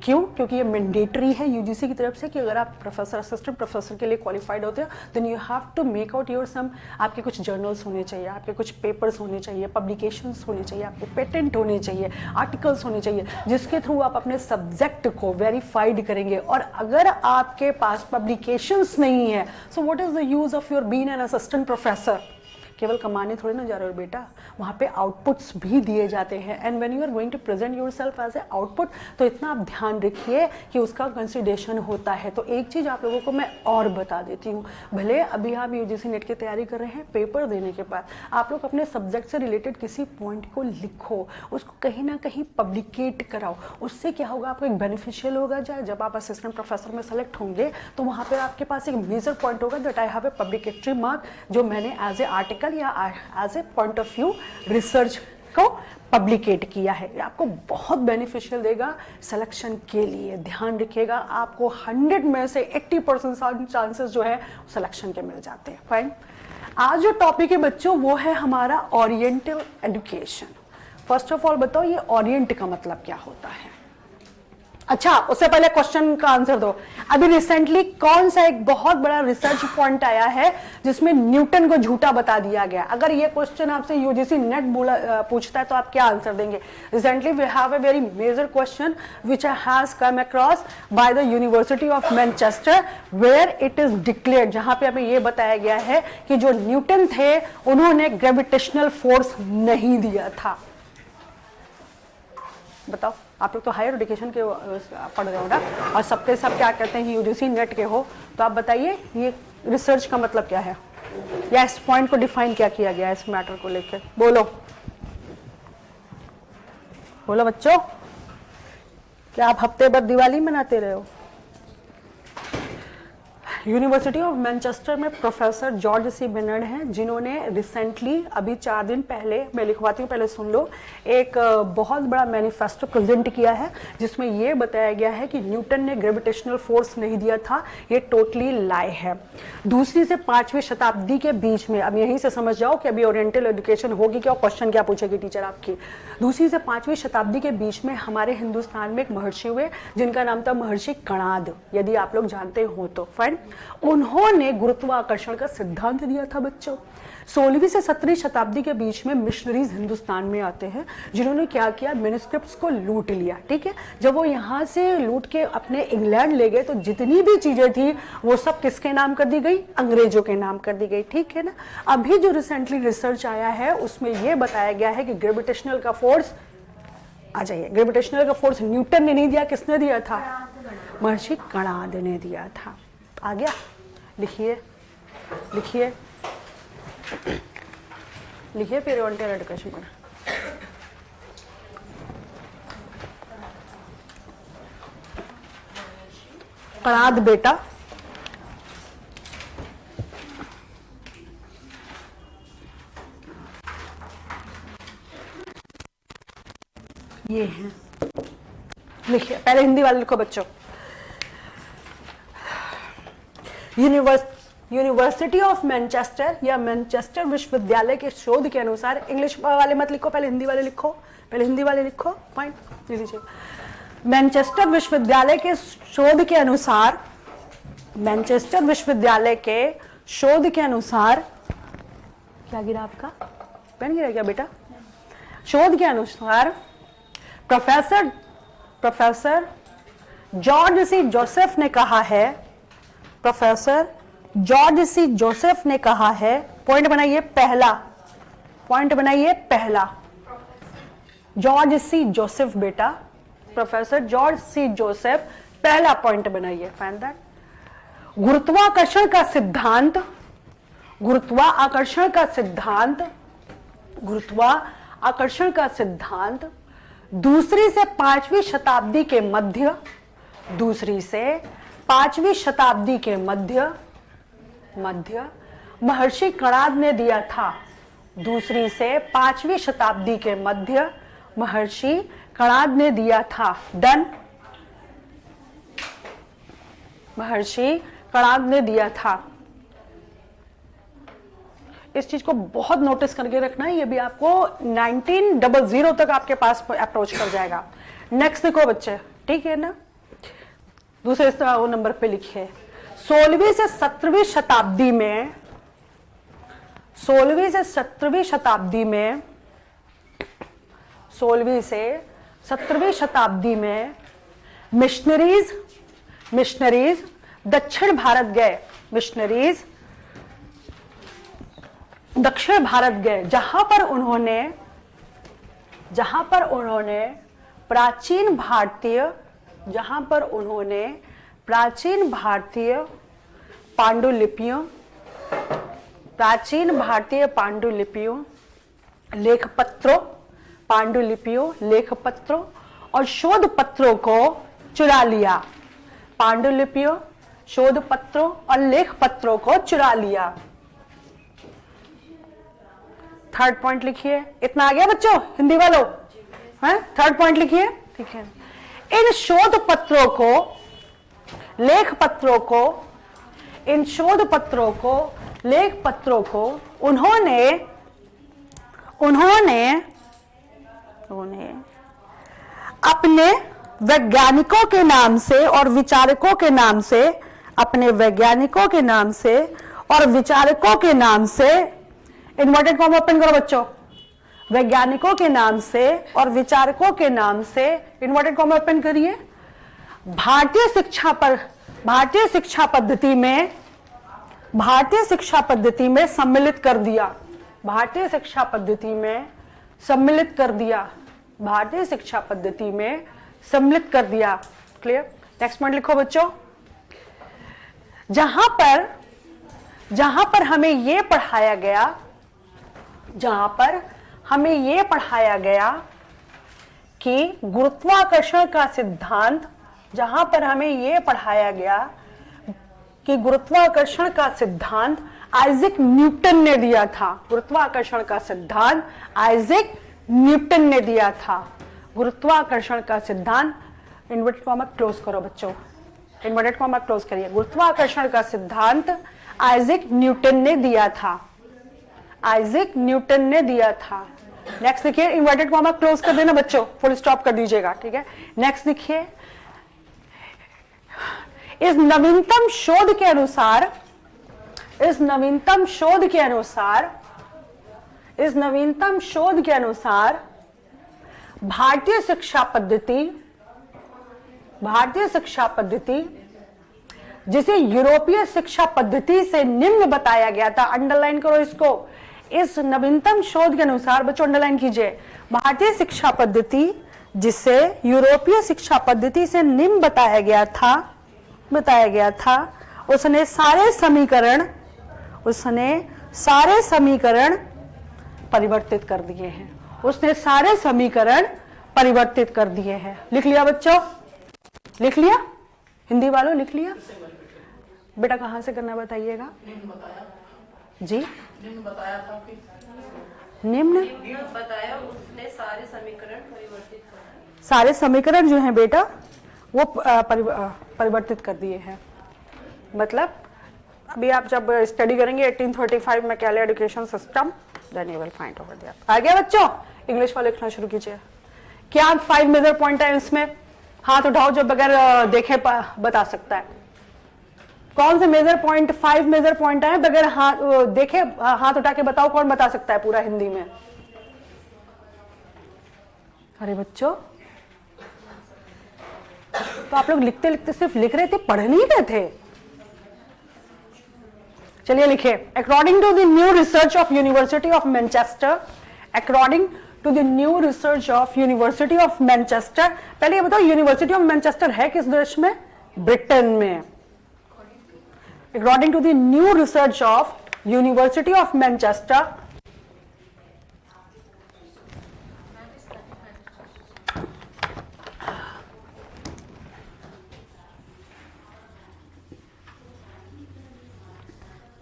क्यों? क्योंकि ये मैंडेटरी है यूजीसी की तरफ से कि अगर आप प्रोफेसर, असिस्टेंट प्रोफेसर के लिए क्वालिफाइड होते हो then you have to make out your some, आपके कुछ जर्नल्स होने चाहिए, आपके कुछ पेपर्स होने चाहिए, पब्लिकेशंस होने चाहिए, आपके पेटेंट होने चाहिए, आर्टिकल्स होने चाहिए, जिसके थ्रू आप अपने सब्जेक्ट को वेरीफाइड करेंगे। और अगर आपके पास पब्लिकेशंस नहीं है, so what is the use of your being an assistant professor? केवल कमाने थोड़ी ना जा रहे हो बेटा, वहाँ पे आउटपुट्स भी दिए जाते हैं। And when you are going to present yourself as a output, तो इतना आप ध्यान रखिए कि उसका कंसिडरेशन होता है। तो एक चीज़ आप लोगों को मैं और बता देती हूँ, भले अभी आप यूजीसी नेट की तैयारी कर रहे हैं, पेपर देने के बाद आप लोग अपने सब्जेक्ट से रिलेटेड किसी पॉइंट को लिखो, उसको कहीं ना कहीं पब्लिकेट कराओ। उससे क्या होगा, आपको एक बेनिफिशियल होगा। जब आप असिस्टेंट प्रोफेसर में सेलेक्ट होंगे तो वहाँ पर आपके पास एक मेजर पॉइंट होगा that I have a publicatory mark, जो मैंने एज ए आर्टिकल या as a point of view research को पब्लिकेट किया है। ये आपको बहुत बेनिफिशियल देगा सिलेक्शन के लिए। ध्यान रखिएगा, आपको 100 में से 80% चांसेस जो है सिलेक्शन के मिल जाते हैं। फाइन। आज जो टॉपिक है बच्चों वो है हमारा oriental education. First of all बताओ ये ओरिएंट का मतलब क्या होता है? अच्छा, उससे पहले क्वेश्चन का आंसर दो। अभी रिसेंटली कौन सा एक बहुत बड़ा रिसर्च पॉइंट आया है जिसमें न्यूटन को झूठा बता दिया गया? अगर ये क्वेश्चन आपसे यूजीसी नेट पूछता है तो आप क्या आंसर देंगे? Recently we have a very major question which has come across by the university of Manchester, where it is declared, जहां पे हमें ये बताया गया है कि जो न्यूटन थे उन्होंने ग्रेविटेशनल फोर्स नहीं दिया था। बताओ, आप लोग तो हायर एजुकेशन के पढ़ रहे हो ना, और सबके सब क्या कहते हैं यूजीसी नेट के हो, तो आप बताइए ये रिसर्च का मतलब क्या है, या इस पॉइंट को डिफाइन क्या किया गया है इस मैटर को लेकर? बोलो बोलो बच्चों, क्या आप हफ्ते भर दिवाली मनाते रहे हो? यूनिवर्सिटी ऑफ मैनचेस्टर में प्रोफेसर जॉर्ज सी बेनर्ड हैं, जिन्होंने रिसेंटली अभी 4 दिन पहले, मैं लिखवाती हूँ पहले सुन लो, एक बहुत बड़ा मैनिफेस्टो प्रेजेंट किया है जिसमें यह बताया गया है कि न्यूटन ने ग्रेविटेशनल फोर्स नहीं दिया था। ये टोटली लाई है। दूसरी से 5वीं शताब्दी के बीच में, अब यहीं से समझ जाओ कि अभी ओरिएंटल एजुकेशन होगी क्या, क्वेश्चन क्या पूछेगी टीचर आपकी। दूसरी से 5वीं शताब्दी के बीच में हमारे हिंदुस्तान में एक महर्षि हुए जिनका नाम था महर्षि कणाद, यदि आप लोग जानते हो तो। फाइन। उन्होंने गुरुत्वाकर्षण का सिद्धांत दिया था बच्चों। 16वीं से 17वीं शताब्दी के बीच में मिशनरीज हिंदुस्तान में आते हैं, जिन्होंने क्या किया, मैन्युस्क्रिप्ट्स को लूट लिया। ठीक है, जब वो यहाँ से लूट के अपने इंग्लैंड ले गए तो जितनी भी चीजें थी वो सब किसके नाम कर दी गई? अंग्रेजों के नाम कर दी गई। ठीक है ना। अभी जो रिसेंटली रिसर्च आया है उसमें यह बताया गया है कि ग्रेविटेशनल का फोर्स, आ जाइए, ग्रेविटेशनल का फोर्स न्यूटन ने नहीं दिया, किसने दिया था? महर्षि कणाद ने दिया था। आ गया? लिखिए लिखिए लिखिए फिर ओरिएंटल एजुकेशन में। कणाद बेटा ये है, लिखिए। पहले हिंदी वाले लिखो बच्चों। यूनिवर्सिटी ऑफ मैनचेस्टर या मैनचेस्टर विश्वविद्यालय के शोध के अनुसार, इंग्लिश वाले मत लिखो, पहले हिंदी वाले लिखो, पहले हिंदी वाले लिखो। पॉइंट लीजिए। मैनचेस्टर विश्वविद्यालय के शोध के अनुसार, मैनचेस्टर विश्वविद्यालय के शोध के अनुसार, क्या गिरा आपका पेन? गिरा क्या बेटा? शोध के अनुसार प्रोफेसर जॉर्ज सी जोसेफ ने कहा है, प्रोफेसर जॉर्ज सी जोसेफ ने कहा है, पॉइंट बनाइए पहला, पॉइंट बनाइए पहला, जॉर्ज सी जोसेफ बेटा, प्रोफेसर जॉर्ज सी जोसेफ, पहला पॉइंट बनाइए। फाइंड दैट गुरुत्वाकर्षण का सिद्धांत, गुरुत्वाकर्षण का सिद्धांत, गुरुत्वाकर्षण का सिद्धांत दूसरी से 5वीं शताब्दी के मध्य, दूसरी से 5वीं शताब्दी के मध्य महर्षि कणाद ने दिया था। दूसरी से 5वीं शताब्दी के मध्य महर्षि कणाद ने दिया था। डन। महर्षि कणाद ने दिया था। इस चीज को बहुत नोटिस करके रखना है, ये भी आपको 1900 तक आपके पास अप्रोच कर जाएगा। नेक्स्ट देखो बच्चे, ठीक है ना। दूसरे वो नंबर पे लिखिए 16वीं से 17वीं शताब्दी में, 16वीं से 17वीं शताब्दी में, 16वीं से 17वीं शताब्दी में मिशनरीज दक्षिण भारत गए, मिशनरीज दक्षिण भारत गए, जहां पर उन्होंने प्राचीन भारतीय पांडुलिपियों, लेखपत्रों और शोध पत्रों को चुरा लिया। पांडुलिपियों, शोध पत्रों और लेख पत्रों को चुरा लिया। थर्ड पॉइंट लिखिए। इतना आ गया बच्चों, हिंदी वालों? हैं? थर्ड पॉइंट लिखिए। ठीक है। इन शोध पत्रों को, लेख पत्रों को उन्होंने अपने वैज्ञानिकों के नाम से और विचारकों के नाम से, इन्वर्टेड कॉमा ओपन करो बच्चों, वैज्ञानिकों के नाम से और विचारकों के नाम से, इन्वर्टेड कॉमा ओपन करिए, भारतीय शिक्षा पद्धति में सम्मिलित कर दिया। क्लियर? नेक्स्ट पॉइंट लिखो बच्चों। जहां पर हमें यह पढ़ाया गया कि गुरुत्वाकर्षण का सिद्धांत आइजैक न्यूटन ने दिया था। गुरुत्वाकर्षण का सिद्धांत इन्वर्टेड कॉमा क्लोज करो बच्चों, इन्वर्टेड कॉमा क्लोज करिए। गुरुत्वाकर्षण का सिद्धांत आइजैक न्यूटन ने दिया था। नेक्स्ट लिखिए, इन्वर्टेड कॉमा क्लोज कर देना बच्चों, फुल स्टॉप कर दीजिएगा। ठीक है। नेक्स्ट लिखिए, इस नवीनतम शोध के अनुसार भारतीय शिक्षा पद्धति जिसे यूरोपीय शिक्षा पद्धति से निम्न बताया गया था, अंडरलाइन करो इसको, इस नवीनतम शोध के अनुसार, बच्चों अंडरलाइन कीजिए, भारतीय शिक्षा पद्धति जिसे यूरोपीय शिक्षा पद्धति से निम्न बताया गया था, उसने सारे समीकरण परिवर्तित कर दिए हैं। लिख लिया बच्चों? लिख लिया? हिंदी वालों लिख लिया? बेटा कहां से करना बताइएगा जी? निम्न बताया था, निम्न बताया, उसने सारे समीकरण परिवर्तित कर, सारे समीकरण जो हैं बेटा वो परिवर्तित कर दिए हैं। मतलब अभी आप जब स्टडी करेंगे 1835 Macaulay education system, then you will find over there. आ गया बच्चों? इंग्लिश वाले लिखना शुरू कीजिए। क्या 5 मेजर पॉइंट है इसमें? हाथ उठाओ जो बगैर देखे बता सकता है। कौन से मेजर पॉइंट, 5 मेजर पॉइंट है, बगैर देखे हाथ उठा के बताओ कौन बता सकता है पूरा हिंदी में? अरे बच्चों, तो आप लोग लिखते लिखते सिर्फ लिख रहे थे, पढ़ नहीं रहे थे। चलिए लिखे, according to the new research of university of Manchester, पहले ये बताओ यूनिवर्सिटी ऑफ मैनचेस्टर है किस देश में? ब्रिटेन में। According to the new research of university of Manchester,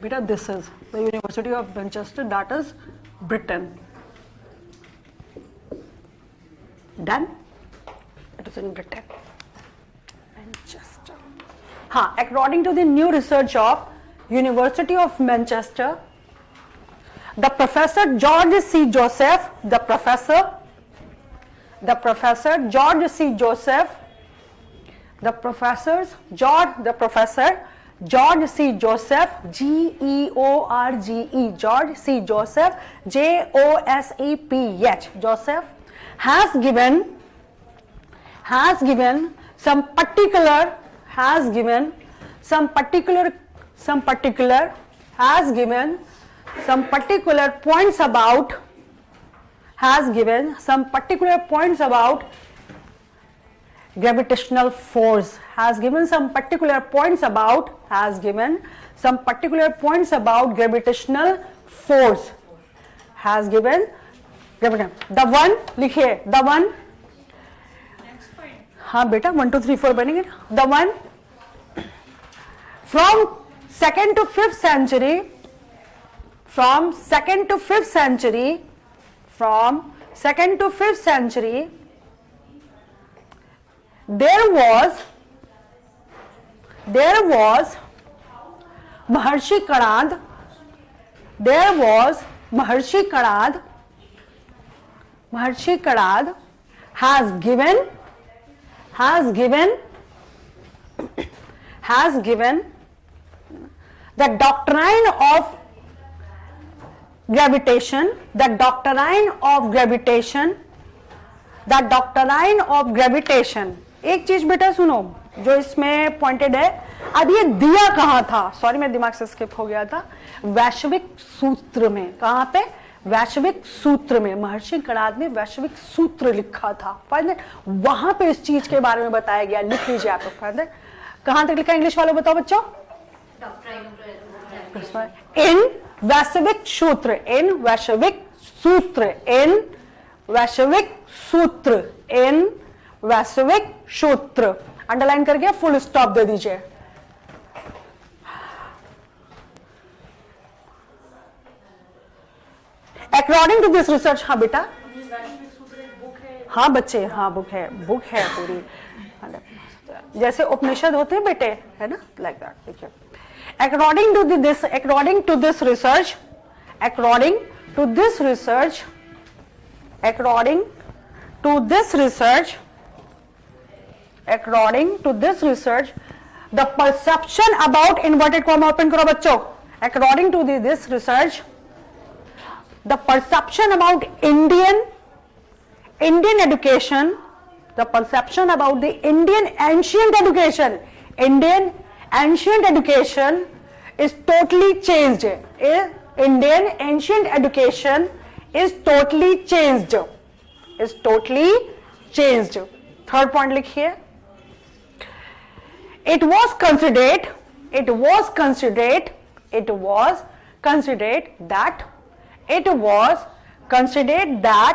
beta this is the University of Manchester, that is Britain. Done? It is in Britain. Manchester. हाँ, according to the new research of University of Manchester, the professor George C. Joseph, the professor George C. Joseph, The professor George C. Joseph, George, George C. Joseph, Joseph, Joseph has given some particular points about gravitational force, has given some particular points about gravitational force, has given the one लिखिए, the one, हाँ बेटा 1 2 3 4 बनेंगे ना, the one from 2nd to 5th century, there was Maharshi Kanad, has given the doctrine of gravitation, एक चीज बेटा सुनो जो इसमें पॉइंटेड है, अब ये दिया कहां था, सॉरी मेरे दिमाग से स्किप हो गया था, वैश्विक सूत्र में, कहां पे, वैश्विक सूत्र में, महर्षि कणाद में वैश्विक सूत्र लिखा था, वहां पे इस चीज के बारे में बताया गया, लिख लीजिए आप लोग, कहां तक लिखा इंग्लिश वालों बताओ बच्चों, इन वैश्विक सूत्र, अंडरलाइन करके फुल स्टॉप दे दीजिए। अकॉर्डिंग टू दिस रिसर्च, हाँ बेटा, हाँ बच्चे, हाँ बुक है पूरी, जैसे उपनिषद होते हैं बेटे, है ना, लाइक दैट, देखिए। According to this research, the perception about inverted comma open करो बच्चों, according to this research, the perception about Indian education, the perception about the Indian ancient education is totally changed. Indian ancient education is totally changed. Third point लिखिए. It was considered that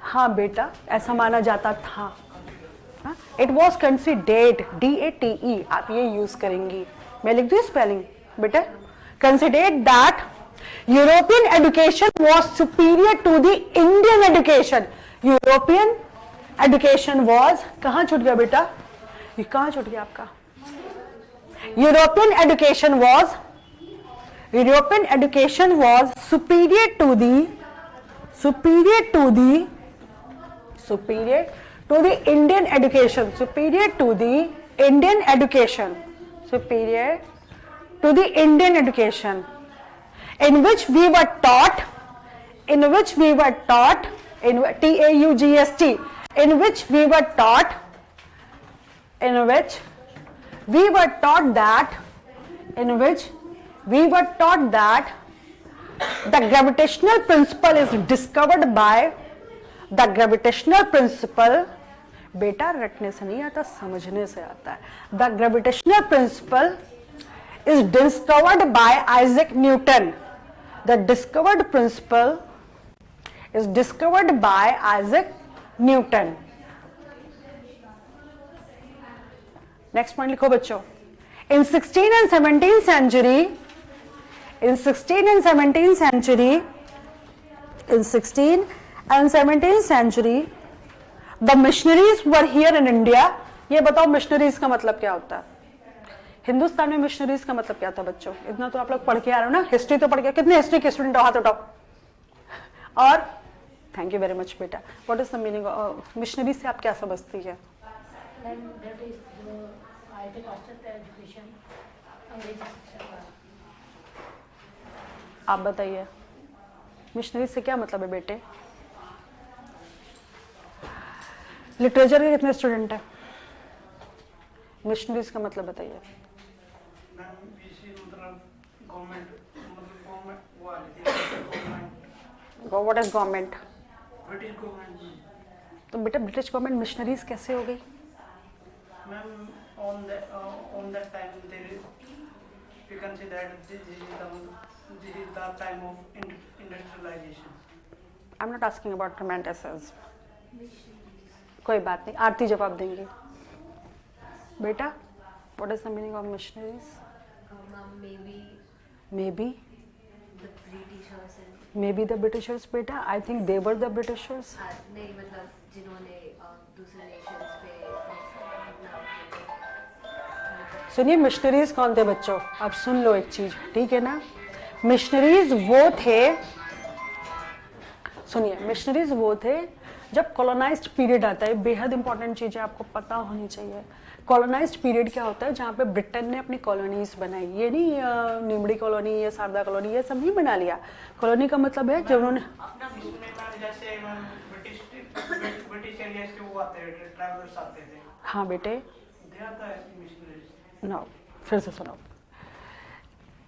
हाँ बेटा ऐसा माना जाता था, it was considered, DATE आप ये use करेंगी, मैं लिख दूं स्पेलिंग बेटा, considered that European education was superior to the Indian education, European education was, कहां छूट गया बेटा, ये कहां छूट गया आपका, European education was superior to the Indian education, in which we were taught, TAUGST, in which we were taught that the gravitational principle is discovered by बेटा रटने से नहीं आता, समझने से आता है। The gravitational principle is discovered by Isaac Newton. The discovered principle is discovered by Isaac Newton. Next point लिखो बच्चों. In 16th and 17th century, in 16th and 17th century, the missionaries were here in India. ये बताओ missionaries का मतलब क्या होता है, हिंदुस्तान में मिशनरीज का मतलब क्या था बच्चों, इतना तो आप लोग पढ़ के आ रहे हो ना, हिस्ट्री तो पढ़ के, कितने हिस्ट्री के स्टूडेंट हाथ उठाओ, और थैंक यू वेरी मच बेटा, what is the meaning of missionary से आप क्या समझती है, then that is जो आए थे पाश्चात्य एजुकेशन अंग्रेजी शिक्षा का। आप बताइए मिशनरी से क्या मतलब है बेटे? लिटरेचर के कितने स्टूडेंट हैं? मिशनरीज का मतलब बताइए। What is government? British government. तो बेटा ब्रिटिश गवर्नमेंट मिशनरीज कैसे हो गई? Ma'am on that time there you can say that this is the time of industrialization. I'm not asking about romanticism. कोई बात नहीं, आरती जवाब देंगे। बेटा what is the meaning of missionaries? Maybe the Britishers बेटा, I think they were the Britishers. नहीं मतलब जिन्होंने दूसरे नेशंस पे सुनिए मिशनरीज कौन थे बच्चों? अब सुन लो एक चीज, ठीक है ना? मिशनरीज वो थे, सुनिए मिशनरीज वो थे जब कॉलोनाइज्ड पीरियड आता है। बेहद इंपॉर्टेंट चीजें आपको पता होनी चाहिए। कॉलोनाइज्ड पीरियड क्या होता है? जहाँ पे ब्रिटेन ने अपनी कॉलोनीज बनाई। ये नहीं निमड़ी कॉलोनी या शारदा कॉलोनी ये सब नहीं बना लिया। कॉलोनी का मतलब है जब उन्होंने जैसे ब्रिटिश एरिया से वो आते थे, ट्रैवलर्स आते थे। हाँ बेटे नो, फिर से सुनो।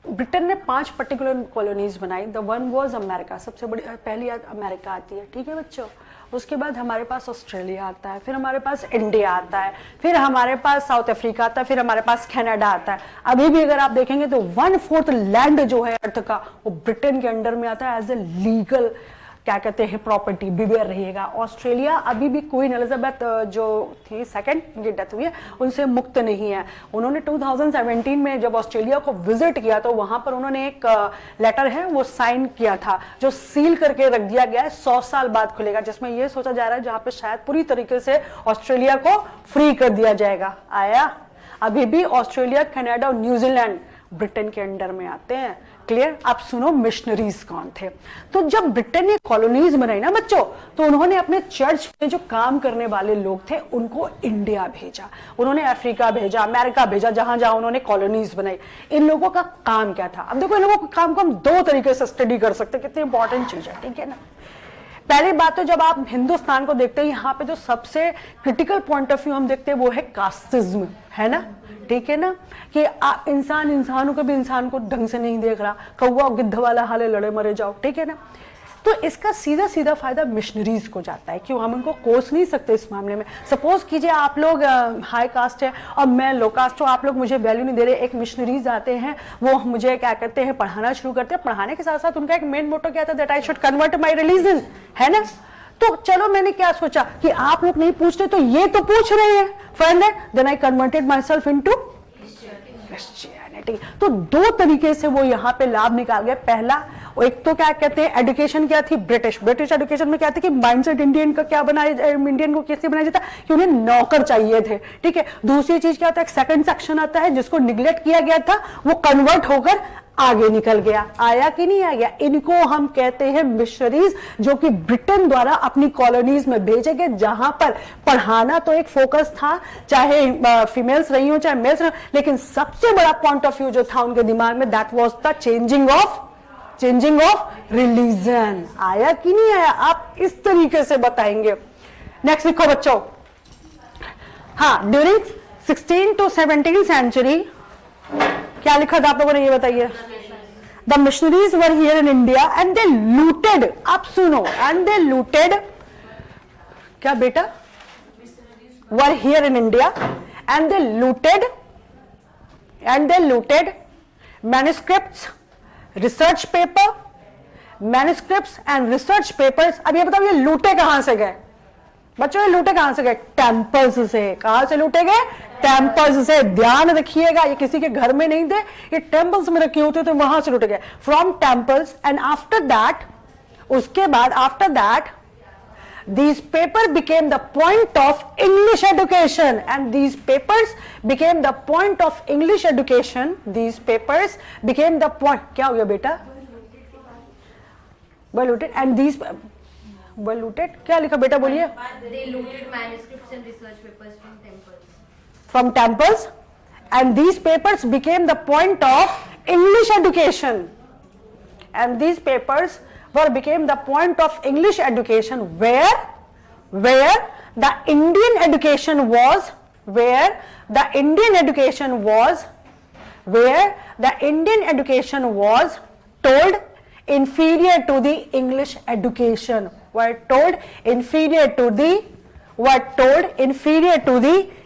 ब्रिटेन ने 5 पर्टिकुलर कॉलोनीज बनाई। द वन वाज अमेरिका, सबसे बड़ी पहली अमेरिका आती है, ठीक है बच्चों। उसके बाद हमारे पास ऑस्ट्रेलिया आता है, फिर हमारे पास इंडिया आता है, फिर हमारे पास साउथ अफ्रीका आता है, फिर हमारे पास कनाडा आता है। अभी भी अगर आप देखेंगे तो 1/4 लैंड जो है अर्थ का वो ब्रिटेन के अंडर में आता है एज ए लीगल क्या कहते हैं प्रॉपर्टी। बिवेयर रहिएगा। ऑस्ट्रेलिया अभी भी क्वीन एलिजाबेथ जो थी सेकंड, उनकी डेथ हुई है, उनसे मुक्त नहीं है। उन्होंने 2017 में जब ऑस्ट्रेलिया को विजिट किया तो वहां पर उन्होंने एक लेटर है वो साइन किया था जो सील करके रख दिया गया है, 100 साल बाद खुलेगा, जिसमें यह सोचा जा रहा है जहां पे शायद पूरी तरीके से ऑस्ट्रेलिया को फ्री कर दिया जाएगा। आया? अभी भी ऑस्ट्रेलिया, कनाडा और न्यूजीलैंड ब्रिटेन के अंडर में आते हैं। क्लियर? आप सुनो मिशनरीज कौन थे। तो जब ब्रिटेन ने कॉलोनीज बनाई ना बच्चों, तो उन्होंने अपने चर्च पे जो काम करने वाले लोग थे उनको इंडिया भेजा, उन्होंने अफ्रीका भेजा, अमेरिका भेजा, जहां जहां उन्होंने कॉलोनीज बनाई। इन लोगों का काम क्या था? अब देखो इन लोगों का काम को हम 2 तरीके से स्टडी कर सकते हैं, कितनी इंपॉर्टेंट चीज है, ठीक है ना। पहली बात तो जब आप हिंदुस्तान को देखते हैं, यहाँ पे जो सबसे क्रिटिकल पॉइंट ऑफ व्यू हम देखते हैं वो है कास्टिज्म, है ना, ठीक है ना, कि इंसान इंसानों को भी इंसान को ढंग से नहीं देख रहा, कौवा गिद्ध वाला हाल है, लड़े मरे जाओ, ठीक है ना। तो इसका सीधा सीधा फायदा मिशनरीज को जाता है। क्यों? हम उनको कोस नहीं सकते इस मामले में। सपोज कीजिए आप लोग हाई कास्ट है और मैं लो कास्ट हूँ, आप लोग मुझे वैल्यू नहीं दे रहे। एक मिशनरीज आते हैं, वो मुझे क्या करते हैं, पढ़ाना शुरू करते हैं। पढ़ाने के साथ साथ उनका एक मेन मोटो क्या था, that I should convert my religion, है ना। तो चलो मैंने क्या सोचा कि आप लोग नहीं पूछ रहे तो ये तो पूछ रहे हैं, fine that, then I converted myself into Christianity. तो 2 तरीके से वो यहाँ पे लाभ निकाल गए। पहला, एक तो क्या कहते हैं, एजुकेशन क्या थी, ब्रिटिश एजुकेशन में क्या था कि माइंडसेट इंडियन का क्या बनाया, इंडियन को कैसे बनाया जाता कि उन्हें नौकर चाहिए थे, ठीक है। दूसरी चीज क्या होता है, सेकंड सेक्शन आता है जिसको निग्लेक्ट किया गया था, वो कन्वर्ट होकर आगे निकल गया। आया कि नहीं आ गया? इनको हम कहते हैं मिशनरीज, जो कि ब्रिटेन द्वारा अपनी कॉलोनीज में भेजे गए, जहां पर पढ़ाना तो एक फोकस था, चाहे फीमेल्स रही हो चाहे मेल्स रही हो, लेकिन सबसे बड़ा पॉइंट ऑफ व्यू जो था उनके दिमाग में, that was the changing of religion. आया कि नहीं आया? आप इस तरीके से बताएंगे। नेक्स्ट लिखो बच्चों। हाँ, ड्यूरिंग 16 to 17 सेंचुरी क्या लिखा था आप लोगों ने, ये बताइए। The missionaries were here in India and they looted, आप सुनो, एंड दे लूटेड क्या बेटा, were here in India and they looted manuscripts, research paper, manuscripts and research papers. अब ये बताओ ये लूटे कहां से गए बच्चों? ये लूटे कहां से गए? टेम्पल्स से। कहां से लूटे गए? टेम्पल्स से। ध्यान रखिएगा, ये किसी के घर में नहीं थे, ये टेम्पल्स में रखे होते तो वहां से लूटे गए, from temples. And after that, उसके बाद after that, these paper became the point of English education, and these papers became the point of English education. These papers became the point. क्या हो गया बेटा? Well looted, and these were looted, क्या लिखा बेटा बोलिए? They looted manuscripts and research papers from temples. From temples, and these papers became the point of English education. And these papers became the point of English education, where the Indian education was, where the Indian education was told inferior to the English education, were told inferior to the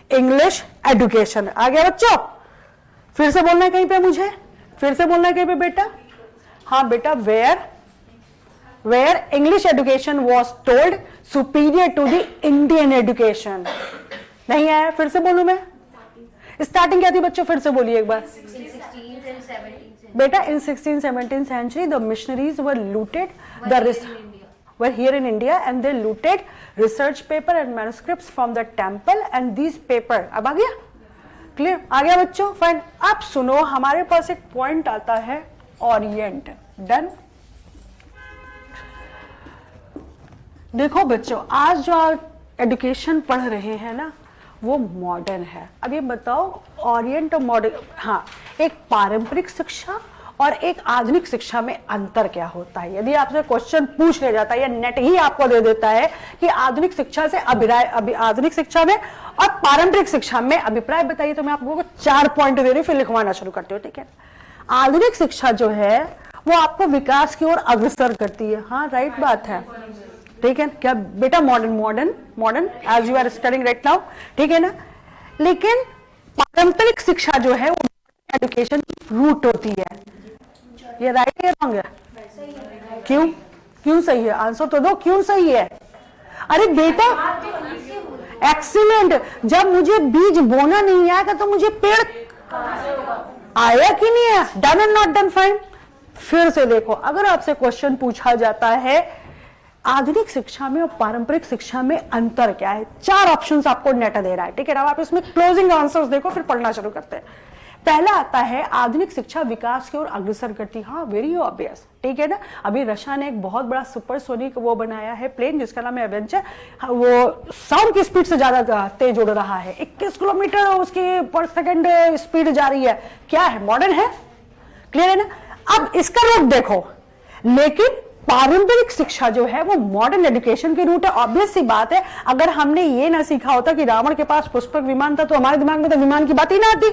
English education. आ गया बच्चों? फिर से बोलना है कहीं पे, मुझे फिर से बोलना है कहीं पे बेटा? हाँ बेटा, where English education was told superior to the Indian education. नहीं आया? फिर से बोलूं मैं? स्टार्टिंग क्या थी बच्चों, फिर से बोलिए एक बार. In 16th and 17th century. बेटा, in 16th-17th century the missionaries were looted, were here in India, and they looted research paper and manuscripts from the temple, and these paper. अब आ गया? क्लियर? आ गया बच्चों? फाइन. अब सुनो, हमारे पास एक point आता है ओरिएंट. डन? देखो बच्चों, आज जो एजुकेशन पढ़ रहे हैं ना, वो मॉडर्न है. अब ये बताओ, ओरिएंट और मॉडर्न, हाँ, एक पारंपरिक शिक्षा और एक आधुनिक शिक्षा में अंतर क्या होता है? यदि आपसे क्वेश्चन पूछ लिया जाता है या नेट ही आपको दे देता है कि आधुनिक शिक्षा से आधुनिक शिक्षा में और पारंपरिक शिक्षा में अभिप्राय बताइए, तो मैं आप लोगों को 4 पॉइंट दे रही हूँ, फिर लिखवाना शुरू करती हूँ. ठीक है? आधुनिक शिक्षा जो है वो आपको विकास की ओर अग्रसर करती है. हाँ, राइट बात है. ठीक है क्या बेटा? Modern age you are studying right now. ठीक है ना? लेकिन पारंपरिक शिक्षा जो है वो एजुकेशन की रूट होती है. ये राइट है रॉन्ग है? क्यों सही है? आंसर तो दो, क्यों सही है? अरे बेटा, एक्सीलेंट. जब मुझे बीज बोना नहीं आएगा तो मुझे पेड़ आया कि नहीं आया? Done and not done? Fine. फिर से देखो, अगर आपसे क्वेश्चन पूछा जाता है आधुनिक शिक्षा में और पारंपरिक शिक्षा में अंतर क्या है, 4 ऑप्शंस आपको नेट दे रहा है. ठीक है ना? आप इसमें क्लोजिंग आंसर्स देखो, फिर पढ़ना शुरू करते हैं. पहला आता है आधुनिक शिक्षा विकास की ओर अग्रसर करती. हाँ, वेरी ऑब्वियस. ठीक है ना? अभी रशिया ने एक बहुत बड़ा सुपरसोनिक वो बनाया है प्लेन, जिसका नाम है एवेंचर. वो साउंड की स्पीड से ज्यादा तेज उड़ रहा है. 21 किलोमीटर उसकी पर सेकंड स्पीड जा रही है. क्या है? मॉडर्न है. क्लियर है ना? अब इसका रूट देखो. लेकिन पारंपरिक शिक्षा जो है वो मॉडर्न एजुकेशन के रूट है. ऑब्वियस सी बात है, अगर हमने ये ना सीखा होता कि रावण के पास पुष्पक विमान था, तो हमारे दिमाग में तो विमान की बात ही ना आती.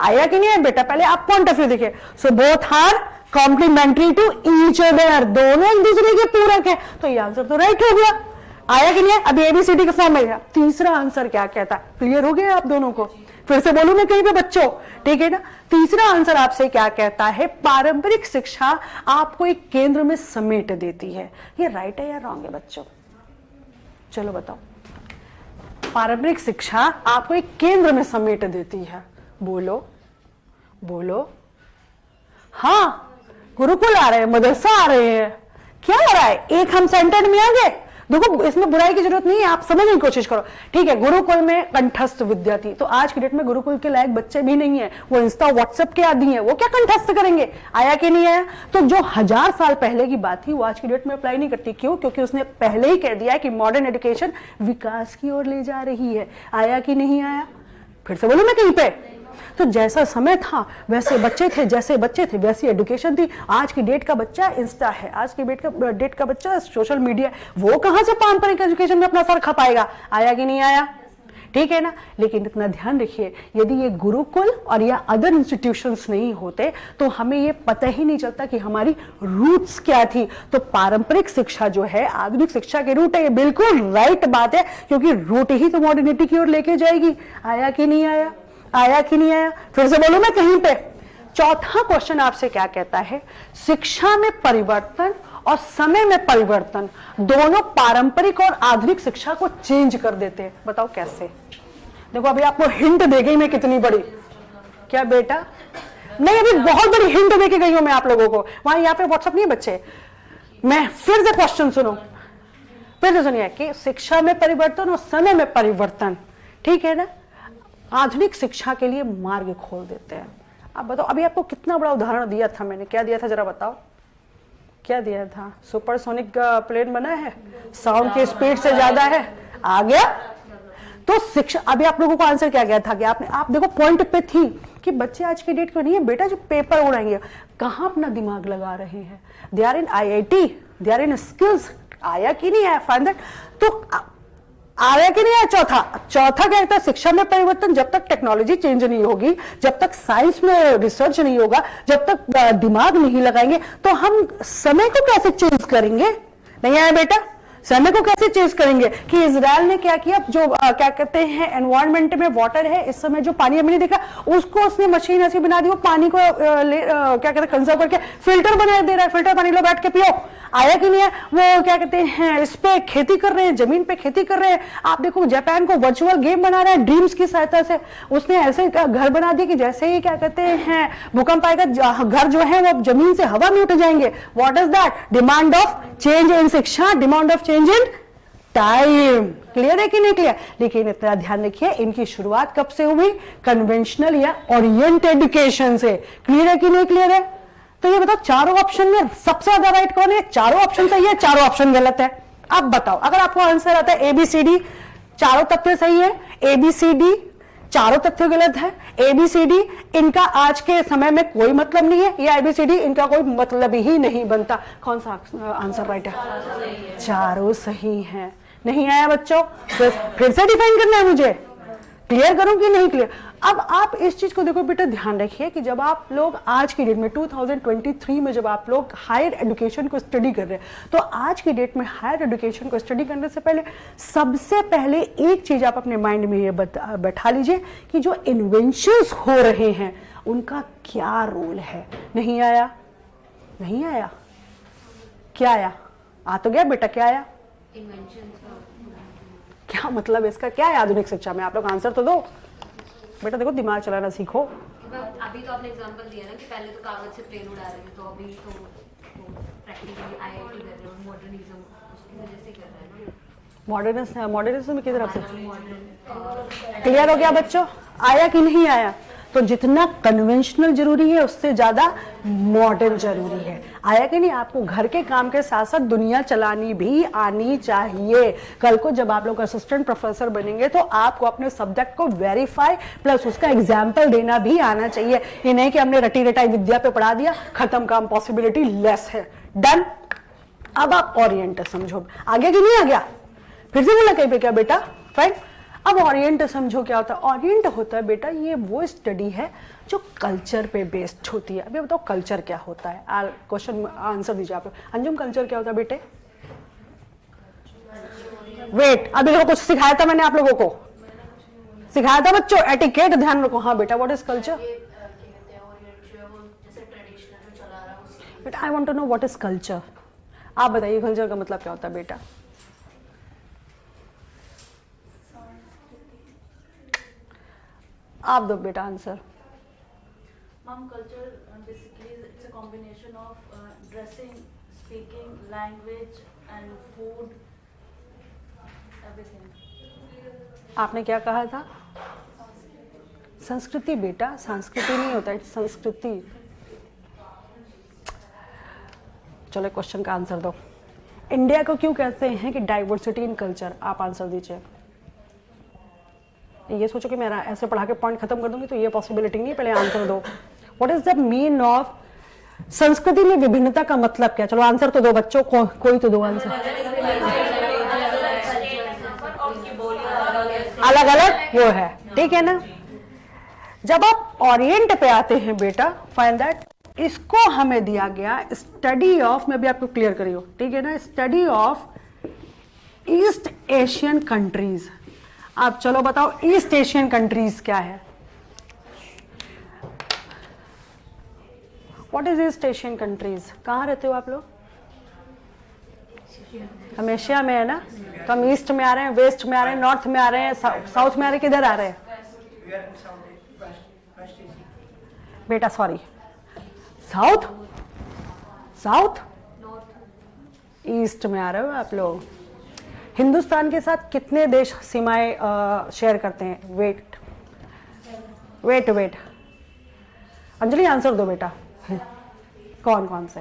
आया कि नहीं है बेटा? पहले आप पॉइंट ऑफ व्यू देखिए. So both are complementary to each other. दोनों एक दूसरे के पूरक है. तो ये आंसर तो राइट हो गया. आया कि नहीं है? अभी एबीसीडी के फॉर्म में गया. तीसरा आंसर क्या कहता है? क्लियर हो गया आप दोनों को? फिर से बोलूं मैं कहीं पे बच्चों? ठीक है ना? तीसरा आंसर आपसे क्या कहता है? पारंपरिक शिक्षा आपको एक केंद्र में समेट देती है. ये राइट है या रॉन्ग है बच्चों? चलो बताओ. पारंपरिक शिक्षा आपको एक केंद्र में समेट देती है. बोलो. हाँ, गुरुकुल आ रहे हैं, मदरसा आ रहे हैं. क्या हो रहा है? एक हम सेंटर में आ गए. देखो, इसमें बुराई की जरूरत नहीं है, आप समझने की कोशिश करो. ठीक है, गुरुकुल में कंठस्थ विद्या थी, तो आज की डेट में गुरुकुल के लायक बच्चे भी नहीं है. वो इंस्टा व्हाट्सएप के आदी हैं, वो क्या कंठस्थ करेंगे? आया कि नहीं आया? तो जो 1000 साल पहले की बात थी वो आज की डेट में अप्लाई नहीं करती. क्यों? क्योंकि उसने पहले ही कह दिया कि मॉडर्न एजुकेशन विकास की ओर ले जा रही है. आया कि नहीं आया? फिर से बोलूं मैं कहीं पे? तो जैसा समय था वैसे बच्चे थे, जैसे बच्चे थे वैसी एजुकेशन थी. आज की डेट का बच्चा इंस्टा है, आज की डेट का बच्चा सोशल मीडिया, वो कहां से पारंपरिक एजुकेशन में अपना सर खपाएगा? आया कि नहीं आया? ठीक है ना? लेकिन इतना ध्यान रखिए, यदि ये गुरुकुल और या अदर इंस्टीट्यूशंस नहीं होते तो हमें ये पता ही नहीं चलता कि हमारी रूट्स क्या थी. तो पारंपरिक शिक्षा जो है आधुनिक शिक्षा के रूट है. ये बिल्कुल राइट बात है, क्योंकि रूट ही तो मॉडर्निटी की ओर लेके जाएगी. आया कि नहीं आया? आया कि नहीं आया? फिर से बोलूं मैं कहीं पे? चौथा क्वेश्चन आपसे क्या कहता है? शिक्षा में परिवर्तन और समय में परिवर्तन दोनों पारंपरिक और आधुनिक शिक्षा को चेंज कर देते हैं. बताओ कैसे? देखो, अभी आपको हिंट दे गई मैं कितनी बड़ी. क्या बेटा? नहीं, अभी बहुत बड़ी हिंट दे के गई हूं मैं आप लोगों को. वहां यहाँ पे व्हाट्सएप नहीं है बच्चे. मैं फिर से क्वेश्चन सुनो, फिर से सुनिए कि शिक्षा में परिवर्तन और समय में परिवर्तन, ठीक है ना, आधुनिक शिक्षा के लिए मार्ग खोल देते हैं. अब बताओ, अभी आपको कितना बड़ा उदाहरण दिया था मैंने. क्या दिया था जरा बताओ? क्या दिया था? सुपरसोनिक प्लेन बना है, साउंड की स्पीड से ज्यादा है, आ गया। तो शिक्षा, अभी आप लोगों को आंसर क्या गया था कि आप देखो पॉइंट पे थी कि बच्चे आज की डेट को नहीं है बेटा जो पेपर उड़ाएंगे, कहाँ अपना दिमाग लगा रहे हैं। They are in IIT, they are in skills. आया कि नहीं आया फाइंड दैट। तो आया कि नहीं आया? चौथा क्या कहता है? शिक्षा में परिवर्तन जब तक टेक्नोलॉजी चेंज नहीं होगी, जब तक साइंस में रिसर्च नहीं होगा, जब तक दिमाग नहीं लगाएंगे, तो हम समय को कैसे चेंज करेंगे? नहीं आया बेटा? समय को कैसे चेंज करेंगे? कि इजराइल ने क्या किया, जो क्या कहते हैं एनवायरनमेंट में वाटर है, इस समय जो पानी हमें नहीं दिख रहा, उसको उसने मशीन ऐसी बना दी, वो पानी को क्या कहते हैं कंजर्व करके फिल्टर बना दे रहा है। फिल्टर पानी लो बैठ के पियो। आया कि नहीं है? वो क्या कहते हैं इस पे खेती कर रहे हैं, जमीन पे खेती कर रहे हैं। आप देखो जापान को वर्चुअल गेम बना रहा है ड्रीम्स की सहायता से। उसने ऐसे घर बना दिए कि जैसे ही क्या कहते हैं भूकंप आएगा, घर जो है वो जमीन से हवा में उठ जाएंगे। What is that? Demand of change in शिक्षा, demand of change in time. Clear है कि नहीं क्लियर? लेकिन इतना ध्यान रखिए, इनकी शुरुआत कब से हुई? कन्वेंशनल या ओरिएंट एजुकेशन से। क्लियर है कि नहीं क्लियर है? तो ये बताओ चारों ऑप्शन में सबसे ज्यादा राइट कौन है? चारों ऑप्शन सही है, चारों ऑप्शन गलत है। अब बताओ, अगर आपको आंसर आता है ABCD, चारों तथ्य सही है, ABCD चारों तथ्य गलत है, ABCD इनका आज के समय में कोई मतलब नहीं है, या ABCD इनका कोई मतलब ही नहीं बनता, कौन सा आंसर राइट है? चारों सही है। नहीं आया बच्चों? फिर से डिफाइन करना है मुझे, क्लियर करूं कि नहीं क्लियर? अब आप इस चीज को देखो बेटा, ध्यान रखिए कि जब आप लोग आज की डेट में 2023 में जब आप लोग हायर एजुकेशन को स्टडी कर रहे हैं, तो आज की डेट में हायर एजुकेशन को स्टडी करने से पहले सबसे पहले एक चीज आप अपने माइंड में ये बैठा लीजिए कि जो इन्वेंशंस हो रहे हैं उनका क्या रोल है। नहीं आया? नहीं आया? क्या आया? आ तो गया बेटा, क्या आया? इन्वेंशंस का क्या मतलब इसका क्या है आधुनिक शिक्षा में? आप लोग आंसर तो दो बेटा। देखो दिमाग चलाना सीखो। अभी तो आपने एग्जांपल दिया ना कि पहले तो कागज से प्लेन उड़ा रहे थे, तो अभी तो प्रैक्टिकली IIT कर रहे हो, मॉडर्निज्म उसकी वजह से कर रहे हैं ना। मॉडर्निज्म की तरफ से मॉडर्न क्लियर हो गया बच्चों? आया कि नहीं आया? तो जितना कन्वेंशनल जरूरी है उससे ज्यादा मॉडर्न जरूरी है। आया कि नहीं? आपको घर के काम के साथ साथ दुनिया चलानी भी आनी चाहिए। कल को जब आप लोग असिस्टेंट प्रोफेसर बनेंगे तो आपको अपने सब्जेक्ट को वेरीफाई प्लस उसका एग्जाम्पल देना भी आना चाहिए। ये नहीं कि हमने रटी रटाई विद्या पे पढ़ा दिया, खत्म काम, पॉसिबिलिटी लेस है, डन। अब आप ओरिएंट समझो, आगे कि नहीं आ गया? फिर से बोला कहीं पे क्या बेटा? फाइन। अब ओरिएंट समझो क्या होता है। ओरिएंट होता है बेटा, ये वो स्टडी है जो कल्चर पे बेस्ड होती है। अभी बताओ कल्चर क्या होता है? क्वेश्चन आंसर दीजिए आप लोग। अंजुम कल्चर क्या होता है बेटे? वेट, अभी देखो कुछ सिखाया था मैंने आप लोगों को, सिखाया था बच्चों, एटिकेट ध्यान रखो। हाँ बेटा, व्हाट इज कल्चर? बेटा I want to know what is culture. आप बताइए कल्चर का मतलब क्या होता है बेटा? आप दो बेटा answer. Mom, culture basically it's a combination of dressing, speaking, language, and food, everything. आपने क्या कहा था? संस्कृति बेटा, संस्कृति नहीं होता है, संस्कृति। चलो क्वेश्चन का आंसर दो। इंडिया को क्यों कहते हैं कि डाइवर्सिटी इन कल्चर? आप आंसर दीजिए। ये सोचो कि मैं ऐसे पढ़ा के पॉइंट खत्म कर दूंगी तो ये पॉसिबिलिटी नहीं है, पहले आंसर दो। What is the mean of संस्कृति में विभिन्नता का मतलब क्या? चलो आंसर तो दो बच्चों, कोई तो दो आंसर। अलग अलग वो है, ठीक है ना? जब आप ओरिएंट पे आते हैं बेटा, फाइंड दैट, इसको हमें दिया गया स्टडी ऑफ, मैं भी आपको क्लियर करी हो, ठीक है ना? Study of east Asian countries. आप चलो बताओ ईस्ट एशियन कंट्रीज क्या है? What is east Asian countries? कहाँ रहते हो आप लोग? हम एशिया में है ना, तो हम ईस्ट में आ रहे हैं, वेस्ट में आ रहे हैं, नॉर्थ में आ रहे हैं, साउथ में आ रहे हैं, किधर आ रहे हैं बेटा? सॉरी, साउथ, साउथ ईस्ट में आ रहे हो आप लोग। हिंदुस्तान के साथ कितने देश सीमाएं शेयर करते हैं? Wait wait wait, Anjali answer दो बेटा। कौन कौन से?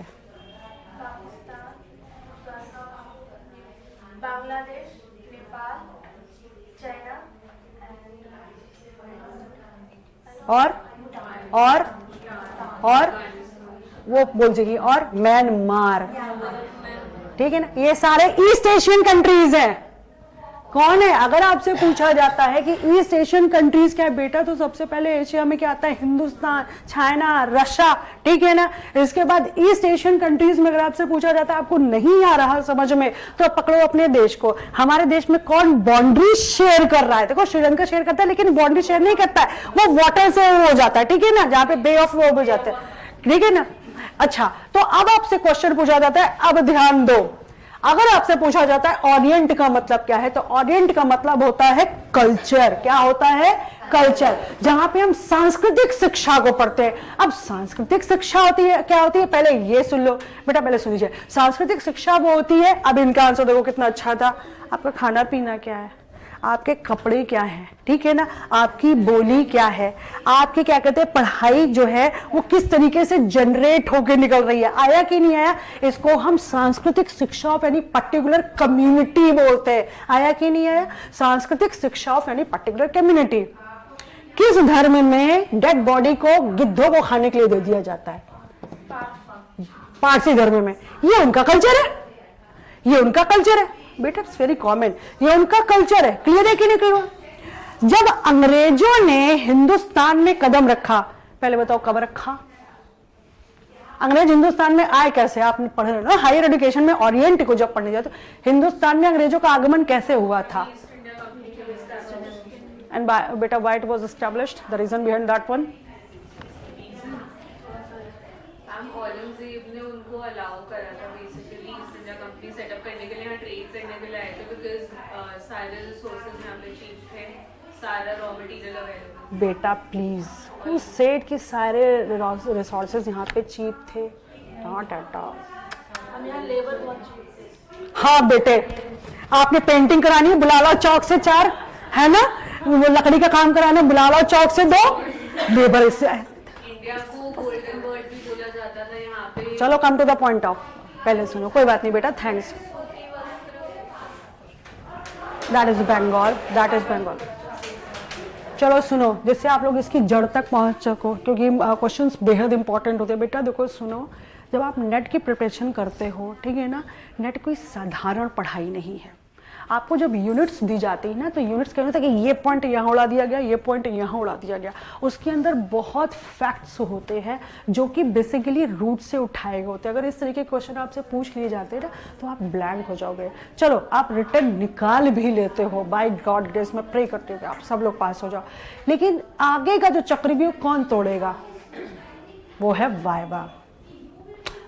और वो बोल देगी और म्यांमार, ठीक है ना। ये सारे ईस्ट एशियन कंट्रीज हैं। कौन है? अगर आपसे पूछा जाता है कि ईस्ट एशियन कंट्रीज क्या है बेटा, तो सबसे पहले एशिया में क्या आता है? हिंदुस्तान, चाइना, रशिया, ठीक है ना। इसके बाद ईस्ट एशियन कंट्रीज में अगर आपसे पूछा जाता है, आपको नहीं आ रहा समझ में, तो पकड़ो अपने देश को। हमारे देश में कौन बाउंड्री शेयर कर रहा है? देखो श्रीलंका शेयर करता है, लेकिन बाउंड्री शेयर नहीं करता है, वो वाटर से हो जाता है, ठीक है ना, जहां पे बे ऑफ वो हो जाता है, ठीक है ना। अच्छा, तो अब आपसे क्वेश्चन पूछा जाता है, अब ध्यान दो, अगर आपसे पूछा जाता है ओरिएंट का मतलब क्या है, तो ओरिएंट का मतलब होता है कल्चर। क्या होता है? कल्चर, जहां पे हम सांस्कृतिक शिक्षा को पढ़ते हैं। अब सांस्कृतिक शिक्षा होती है, क्या होती है? पहले ये सुन लो बेटा, पहले सुन लीजिए। सांस्कृतिक शिक्षा वो होती है, अब इनका आंसर देखो कितना अच्छा था, आपका खाना पीना क्या है, आपके कपड़े क्या हैं, ठीक है ना, आपकी बोली क्या है, आपकी क्या कहते हैं पढ़ाई जो है वो किस तरीके से जनरेट होकर निकल रही है, आया कि नहीं आया, इसको हम सांस्कृतिक शिक्षा ऑफ यानी पर्टिकुलर कम्युनिटी बोलते हैं। आया कि नहीं आया? सांस्कृतिक शिक्षा ऑफ यानी पर्टिकुलर कम्युनिटी। किस धर्म में डेड बॉडी को गिद्धों को खाने के लिए दे दिया जाता है? पारसी धर्म में। ये उनका कल्चर है, ये उनका कल्चर है बेटा, इट्स वेरी कॉमन, ये उनका कल्चर है। क्लियर है कि नहीं क्लियर? जब अंग्रेजों ने हिंदुस्तान में कदम रखा, पहले बताओ कब रखा? अंग्रेज हिंदुस्तान में आए कैसे? आपने पढ़े ना हायर एजुकेशन में, ओरिएंट को जब पढ़ने जाते, हिंदुस्तान में अंग्रेजों का आगमन कैसे हुआ था? एंड बेटा why it was established, the reason behind that one? Aurangzeb ने उनको अलाउ करा था basically East India Company setup करने के लिए, यहाँ ट्रेड करने के लिए आए थे, बिकॉज सारे रिसोर्सेज यहाँ पे चीप थे, सारा रॉ मटेरियल अवेलेबल। बेटा प्लीज, हु सेड कि सारे रिसोर्सेज यहाँ पे चीप थे? Not at all. हम यहाँ लेबर बहुत चीप। हाँ बेटे, आपने पेंटिंग करानी है, बुला लो चौक से 4, है ना, वो लकड़ी का काम कराना है, बुला लो चौक से 2, लेबर इससे। इंडिया को गोल्डन वर्ल्ड भी बोला जाता था यहाँ पे। चलो come to the point of, पहले सुनो, कोई बात नहीं बेटा, thanks. That is Bengal, that is Bengal. चलो सुनो, जिससे आप लोग इसकी जड़ तक पहुंच सको, क्योंकि क्वेश्चंस बेहद इंपॉर्टेंट होते हैं। बेटा देखो सुनो, जब आप नेट की प्रिपरेशन करते हो, ठीक है ना, नेट कोई साधारण पढ़ाई नहीं है। आपको जब यूनिट्स दी जाती है ना, तो यूनिट्स क्या होता है कि ये पॉइंट यहाँ उड़ा दिया गया, ये पॉइंट यहाँ उड़ा दिया गया, उसके अंदर बहुत फैक्ट्स होते हैं जो कि बेसिकली रूट से उठाए गए होते हैं। अगर इस तरीके के क्वेश्चन आपसे पूछ लिए जाते हैं ना, तो आप ब्लैंक हो जाओगे। चलो आप रिटर्न निकाल भी लेते हो, बाय गॉड ग्रेस, मैं प्रे करती हूँ कि आप सब लोग पास हो जाओ, लेकिन आगे का जो चक्रव्यूह कौन तोड़ेगा? वो है वाइवा।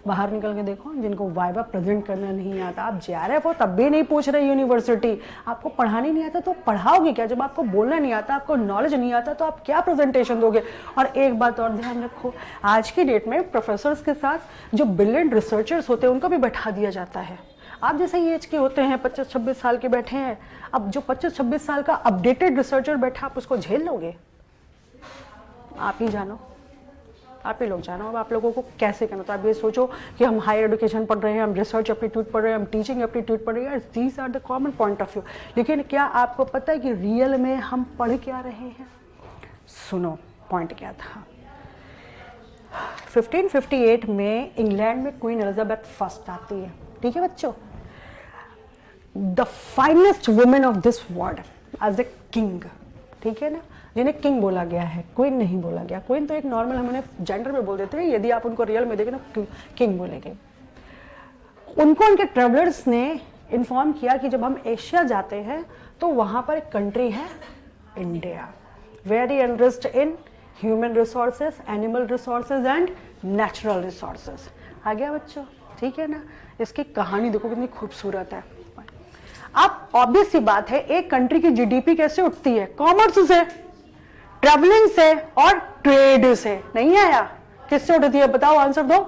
बाहर निकल के देखो, जिनको वाइवा प्रेजेंट करना नहीं आता, आप JRF हो तब भी नहीं पूछ रहे यूनिवर्सिटी, आपको पढ़ाने नहीं आता तो पढ़ाओगे क्या? जब आपको बोलना नहीं आता, आपको नॉलेज नहीं आता, तो आप क्या प्रेजेंटेशन दोगे? और एक बात और ध्यान रखो, आज की डेट में प्रोफेसर्स के साथ जो ब्रिलियंट रिसर्चर्स होते हैं उनको भी बैठा दिया जाता है। आप जैसे एज के होते हैं, 25-26 साल के बैठे हैं, अब जो 25-26 साल का अपडेटेड रिसर्चर बैठा, आप उसको झेल लोगे? आप ही जानो, आप ही लोग जानो अब आप लोगों को कैसे करना। तो आप ये सोचो कि हम हायर एजुकेशन पढ़ रहे हैं, हम रिसर्च एप्टीट्यूड पढ़ रहे हैं, हम टीचिंग एप्टीट्यूड पढ़ रहे हैं, these are the common point of view. लेकिन क्या आपको पता है कि रियल में हम पढ़ क्या रहे हैं? सुनो पॉइंट क्या था। 1558 में इंग्लैंड में क्वीन एलिजाबेथ फर्स्ट आती है, ठीक है बच्चों, the finest women of this world as a king, ठीक है ना, जिन्हें किंग बोला गया है, क्वीन नहीं बोला गया। क्वीन तो एक नॉर्मल हम उन्हें जेंडर में बोल देते हैं, यदि आप उनको रियल में देखें ना किंग बोलेंगे। उनको उनके ट्रेवलर्स ने इन्फॉर्म किया कि जब हम एशिया जाते हैं तो वहाँ पर एक कंट्री है India, very enriched in human resources, animal resources and natural resources. आ गया बच्चों, ठीक है ना। इसकी कहानी देखो कितनी खूबसूरत है। अब ऑब्वियस सी बात है, एक कंट्री की GDP कैसे उठती है? कॉमर्स से, ट्रैवलिंग से और ट्रेड से। नहीं आया? किससे उठती है बताओ, आंसर दो।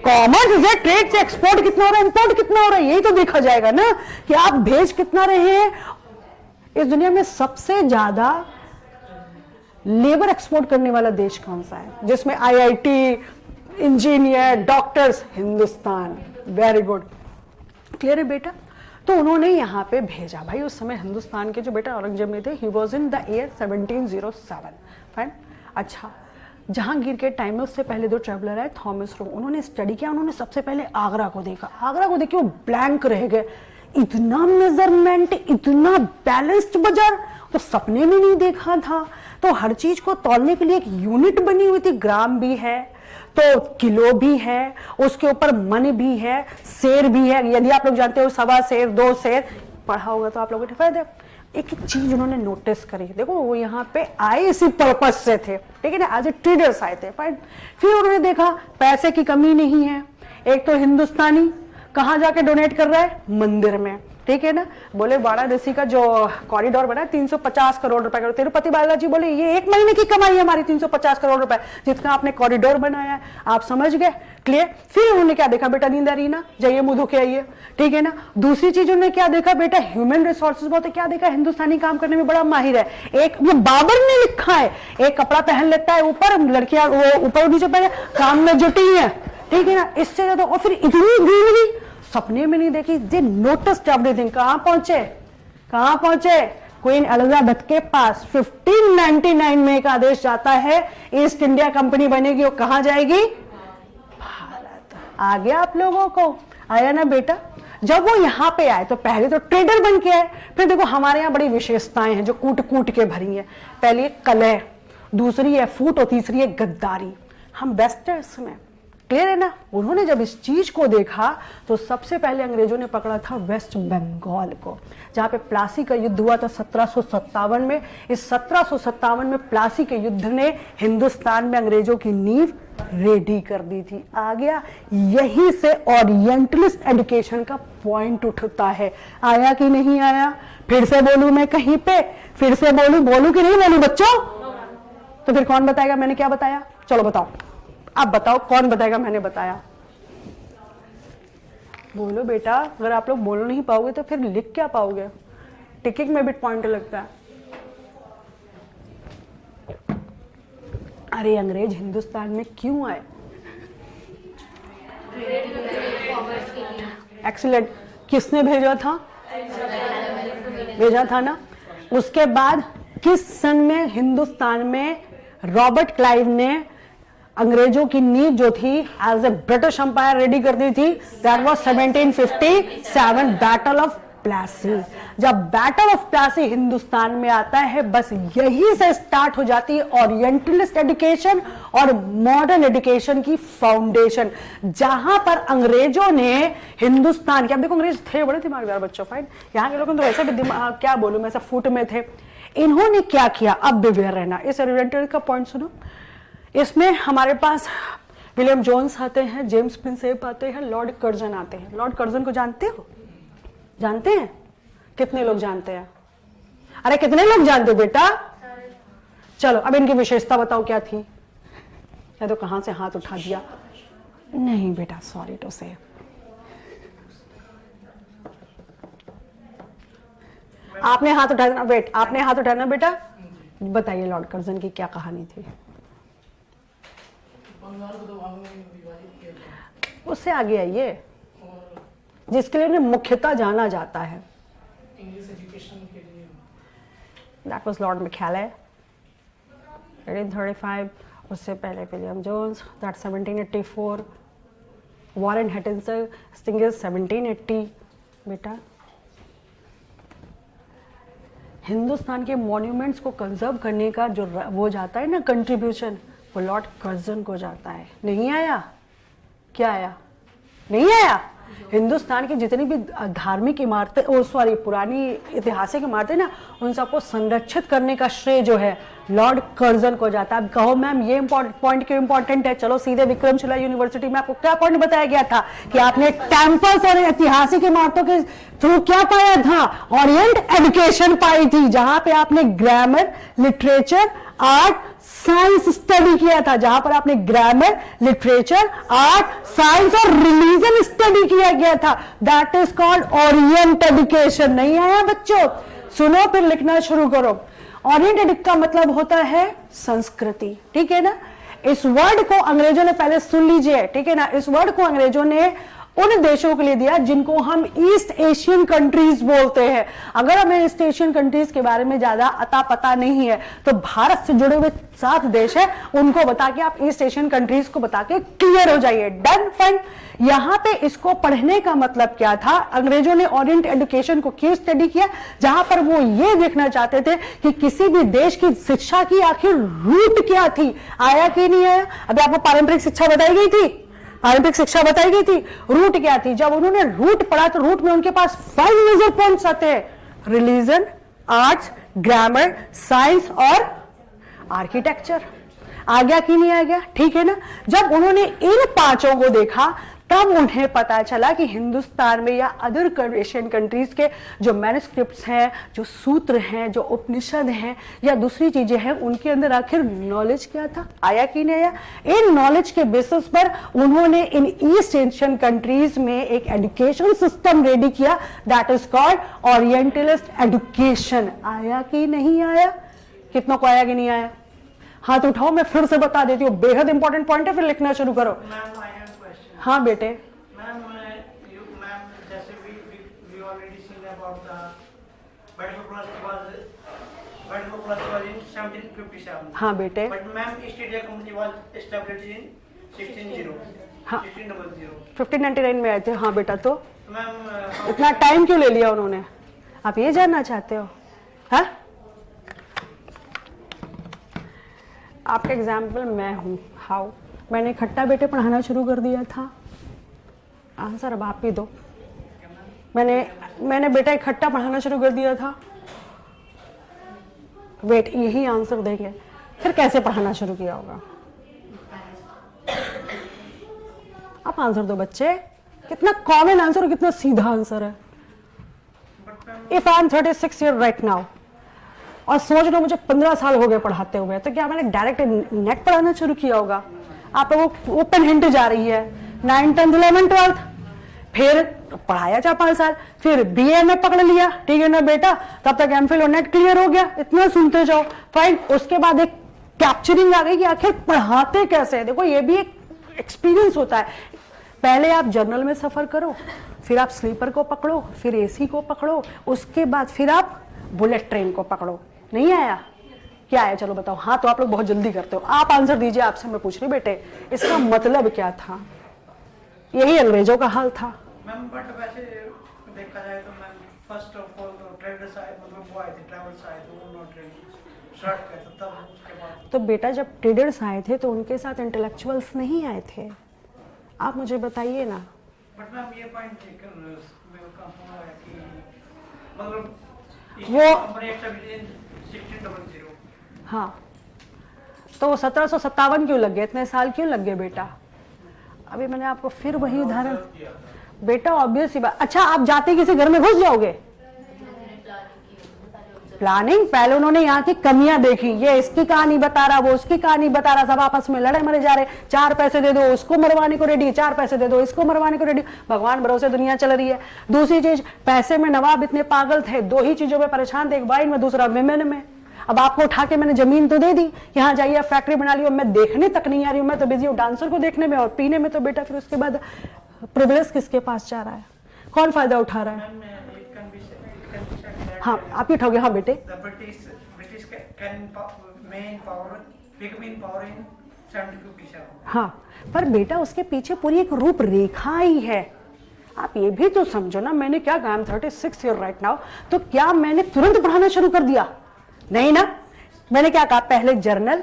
कॉमर्स से, ट्रेड से। एक्सपोर्ट कितना हो रहा है, इंपोर्ट कितना हो रहा है, यही तो देखा जाएगा ना कि आप भेज कितना रहे हैं। इस दुनिया में सबसे ज्यादा लेबर एक्सपोर्ट करने वाला देश कौन सा है, जिसमें IIT, engineer, doctors? Hindustan. Very good, clear है बेटा। तो उन्होंने यहाँ पे भेजा भाई, उस समय हिंदुस्तान के जो बेटा औरंगजेब में थे, he was in the year 1707, fine. अच्छा, जहांगीर के टाइम में उससे पहले 2 ट्रेवलर आए, थॉमस रो, उन्होंने स्टडी किया, उन्होंने सबसे पहले आगरा को देखा। आगरा को देखे वो ब्लैंक रह गए, इतना मेजरमेंट, इतना बैलेंस्ड बाजार तो सपने में नहीं देखा था। तो हर चीज को तौलने के लिए एक यूनिट बनी हुई थी, ग्राम भी है तो किलो भी है, उसके ऊपर मन भी है, शेर भी है। यदि आप लोग जानते हो 1.25 शेर 2 शेर पढ़ा होगा तो आप लोगों को फायदा। एक एक चीज उन्होंने नोटिस करी, देखो वो यहाँ पे आए इसी पर्पज से थे, ठीक है ना, एज ए ट्रेडर्स आए थे, फाइन। फिर उन्होंने देखा पैसे की कमी नहीं है, एक तो हिंदुस्तानी कहाँ जाके डोनेट कर रहा है, मंदिर में, ठीक है ना। बोले वाराणसी का जो कॉरिडोर बना है 350 करोड़ रुपए का, तिरुपति बालाजी बोले ये 1 महीने की कमाई है हमारी 350 करोड़ रुपए जितना आपने कॉरिडोर बनाया है। आप समझ गए, क्लियर। फिर उन्होंने क्या देखा, बेटा नींद आ रही ना, जाइए मुंह धो के आइए, ठीक है ना। दूसरी चीज उन्होंने क्या देखा, बेटा ह्यूमन रिसोर्सेज बहुत है, क्या देखा, हिंदुस्तानी काम करने में बड़ा माहिर है। एक ये बाबर ने लिखा है, एक कपड़ा पहन लेता है ऊपर, लड़कियां वो ऊपर नीचे पहने काम में जुटी है, ठीक है ना। इससे ज्यादा और फिर इतनी ग्रीनरी सपने में नहीं देखी। दे नोटिस्ड एवरीथिंग। कहां पहुंचे, कहां पहुंचे, क्वीन एलिजाबेथ के पास 1599 में एक आदेश जाता है, ईस्ट इंडिया कंपनी बनेगी। वो कहां जाएगी, भारत। आ गया आप लोगों को, आया ना बेटा। जब वो यहाँ पे आए तो पहले तो ट्रेडर बन के आए, फिर देखो हमारे यहाँ बड़ी विशेषताएं हैं जो कूट कूट के भरी है। पहली कलह, दूसरी है फूट और तीसरी है गद्दारी। हम वेस्टर्स में, क्लियर है ना। उन्होंने जब इस चीज को देखा तो सबसे पहले अंग्रेजों ने पकड़ा था वेस्ट बंगाल को, जहां पे प्लासी का युद्ध हुआ था 1757 में। इस 1757 में प्लासी के युद्ध ने हिंदुस्तान में अंग्रेजों की नींव रेडी कर दी थी। आ गया, यहीं से ओरिएंटलिस्ट एजुकेशन का पॉइंट उठता है। आया कि नहीं आया, फिर से बोलूं मैं कहीं पे, फिर से बोलूं कि नहीं बोलूं बच्चों। तो फिर कौन बताएगा मैंने क्या बताया, चलो बताओ, आप बताओ कौन बताएगा मैंने बताया। बोलो बेटा, अगर आप लोग बोल नहीं पाओगे तो फिर लिख क्या पाओगे, टिकिंग में भी पॉइंट लगता है। अरे अंग्रेज हिंदुस्तान में क्यों आए, एक्सीलेंट, किसने भेजा था, भेजा था ना। उसके बाद किस सन में हिंदुस्तान में रॉबर्ट क्लाइव ने अंग्रेजों की नींव जो थी as a British empire ready कर दी थी, that was 1757 battle of Plassey. जब बैटल ऑफ प्लासी हिंदुस्तान में आता है, बस यही से स्टार्ट हो जाती है ओरिएंटलिस्ट एजुकेशन और मॉडर्न एजुकेशन की फाउंडेशन, जहां पर अंग्रेजों ने हिंदुस्तान के, अब देखो अंग्रेज थे बड़े दिमागदार बच्चों, फाइन। यहाँ के लोग तो ऐसे भी दिमाग, क्या बोलूं मैं, ऐसा फूट में थे। इन्होंने क्या किया, अब बेवेयर रहना। इस ओरिएंटल का पॉइंट सुनो, इसमें हमारे पास विलियम जोन्स आते हैं, जेम्स प्रिंसेप आते हैं, लॉर्ड कर्जन आते हैं। लॉर्ड कर्जन को जानते हो, जानते हैं, कितने लोग जानते हैं, अरे कितने लोग जानते हो बेटा। चलो अब इनकी विशेषता बताओ क्या थी। या तो कहां से हाथ उठा दिया, नहीं बेटा, सॉरी टू से। आपने हाथ उठाना बेट, आपने हाथ उठाना बेटा। बताइए लॉर्ड कर्जन की क्या कहानी थी। उससे आगे आइए, जिसके लिए उन्हें मुख्यतः जाना जाता है, इंग्लिश एजुकेशन के लिए। That was Lord Macaulay 1835। उससे पहले विलियम जोन्स, दैट 1784। वॉरेन हेटिंसन स्टिंगस 1780। बेटा हिंदुस्तान के मॉन्यूमेंट्स को कंजर्व करने का जो वो जाता है ना कंट्रीब्यूशन, वो लॉर्ड कर्जन को जाता है। नहीं आया, क्या आया, नहीं आया। हिंदुस्तान की जितनी भी धार्मिक इमारतें, ओ सॉरी पुरानी ऐतिहासिक इमारतें ना, उन सबको संरक्षित करने का श्रेय जो है लॉर्ड कर्जन को जाता है। अब कहो मैम ये पॉइंट क्यों इंपॉर्टेंट है, चलो सीधे विक्रमशिला यूनिवर्सिटी में आपको क्या पॉइंट बताया गया था कि आपने टेम्पल्स और ऐतिहासिक इमारतों के थ्रू क्या पाया था, ओरिएंट एजुकेशन पाई थी, जहां पे आपने grammar, literature, art, science study किया था, जहां पर आपने ग्रामर, लिटरेचर, आर्ट, साइंस और रिलीजन स्टडी किया गया था। That is called Orient education. नहीं आया बच्चों, सुनो फिर लिखना शुरू करो। ओरिएंट का मतलब होता है संस्कृति, ठीक है ना। इस वर्ड को अंग्रेजों ने, पहले सुन लीजिए, ठीक है ना, इस वर्ड को अंग्रेजों ने उन देशों के लिए दिया जिनको हम ईस्ट एशियन कंट्रीज बोलते हैं। अगर हमें ईस्ट एशियन कंट्रीज के बारे में ज्यादा अता पता नहीं है तो भारत से जुड़े हुए 7 देश है, उनको बता के आप ईस्ट एशियन कंट्रीज को बता के क्लियर हो जाइए। Done fine. यहां पे इसको पढ़ने का मतलब क्या था, अंग्रेजों ने ओरिएंट एजुकेशन को क्यों स्टडी किया, जहां पर वो ये देखना चाहते थे कि किसी भी देश की शिक्षा की आखिर रूट क्या थी। आया कि नहीं आया? अभी आपको पारंपरिक शिक्षा बताई गई थी, पारंपरिक शिक्षा बताई गई थी, रूट क्या थी। जब उन्होंने रूट पढ़ा तो रूट में उनके पास 5 मेजर पॉइंट्स आते हैं, रिलीजन, आर्ट्स, ग्रामर, साइंस और आर्किटेक्चर। आ गया कि नहीं आ गया? ठीक है ना। जब उन्होंने इन 5 को देखा तब उन्हें पता चला कि हिंदुस्तान में या अदर एशियन कंट्रीज के जो मैन्युस्क्रिप्ट्स हैं, जो सूत्र हैं, जो उपनिषद हैं या दूसरी चीजें हैं, उनके अंदर आखिर नॉलेज क्या था। आया कि नहीं आया? इन नॉलेज के बेसिस पर उन्होंने इन ईस्ट एशियन कंट्रीज में एक एजुकेशन सिस्टम रेडी किया, that is called orientalist education. आया कि नहीं आया? कितनों को आया कि नहीं आया? हाथ उठाओ, मैं फिर से बता देती हूँ, बेहद इंपॉर्टेंट पॉइंट है, फिर लिखना शुरू करो। Ma'am I have question. हाँ बेटे। मैम जैसे we already seen about the Badipur Plus was in 1757. हाँ बेटे। But ma'am, East India Company was established in 1600. हाँ। 1600. 1599 में आए थे। हाँ बेटा। तो मैम इतना टाइम क्यों ले लिया उन्होंने, आप ये जानना चाहते हो? हाँ, आपका एग्जाम्पल मैं हूं। हाउ? मैंने इकट्ठा बेटे पढ़ाना शुरू कर दिया था। आंसर अब आप ही दो। मैंने बेटा इकट्ठा पढ़ाना शुरू कर दिया था। वेट, यही आंसर देंगे। फिर कैसे पढ़ाना शुरू किया होगा? आप आंसर दो बच्चे। कितना कॉमन आंसर और कितना सीधा आंसर है। If I am 36 year right now और सोच लो मुझे 15 साल हो गए पढ़ाते हुए, तो क्या मैंने डायरेक्ट नेट पढ़ाना शुरू किया होगा? आप लोगों को ओपन हिंट जा रही है, 9, 10, 11, 12, फिर पढ़ाया 4-5 साल, फिर बीए में पकड़ लिया, ठीक है ना बेटा, तब तक एमफिल और नेट क्लियर हो गया। इतना सुनते जाओ, फाइन। उसके बाद एक कैप्चरिंग आ गई कि आखिर पढ़ाते कैसे। देखो ये भी एक एक्सपीरियंस होता है। पहले आप जर्नल में सफर करो, फिर आप स्लीपर को पकड़ो, फिर एसी को पकड़ो, उसके बाद फिर आप बुलेट ट्रेन को पकड़ो। नहीं आया? क्या आया? चलो बताओ। हाँ, तो आप लोग बहुत जल्दी करते हो। आप आंसर दीजिए, आपसे मैं पूछ रही बेटे, इसका मतलब क्या था? यही अंग्रेजों का हाल था। मैम बट वैसे देखा जाए तो मैम फर्स्ट ऑफ ऑल तो ट्रेडर्स आए, मतलब वो आए थे, ट्रैवल्स आए थे, वो नॉट ट्रेड स्टार्ट किया था, तब उसके बाद। तो बेटा जब ट्रेडर्स आए थे तो उनके साथ इंटेलेक्चुअल्स नहीं आए थे। आप मुझे बताइए ना। बट मैम ये पॉइंट टेकन मेरे को हुआ है कि मतलब वो कंपनी एस्टैब्लिश इन 1600। हाँ, तो 1757 क्यों लग गए? इतने साल क्यों लग गए बेटा? अभी मैंने आपको फिर वही उदाहरण। बेटा ऑब्वियस ही बात। अच्छा, आप जाते किसी घर में घुस जाओगे? प्लानिंग पहले उन्होंने यहाँ की कमियां देखी, ये इसकी कहानी बता रहा, वो उसकी कहानी बता रहा, सब आपस में लड़े मरे जा रहे। 4 पैसे दे दो उसको मरवाने को रेडी, 4 पैसे दे दो इसको मरवाने को रेडी। भगवान भरोसे दुनिया चल रही है। दूसरी चीज, पैसे में नवाब इतने पागल थे, 2 ही चीजों में परेशान थे, एक वाइन में, दूसरा विमेन में। अब आपको उठा के मैंने जमीन तो दे दी, यहाँ जाइए फैक्ट्री बना ली, मैं देखने तक नहीं आ रही हूँ, मैं तो बिजी हूँ डांसर को देखने में और पीने में। तो बेटा फिर उसके बाद प्रिविलेज किसके पास जा रहा है? कौन फायदा उठा रहा है? हाँ, आप ही उठाओगे। हाँ बेटे। हाँ, पर बेटा उसके पीछे पूरी एक रूपरेखा ही है। आप ये भी तो समझो ना, मैंने क्या कहा, 36 ईयर राइट नाउ, तो क्या मैंने तुरंत पढ़ाना शुरू कर दिया? नहीं ना। मैंने क्या कहा, पहले जर्नल,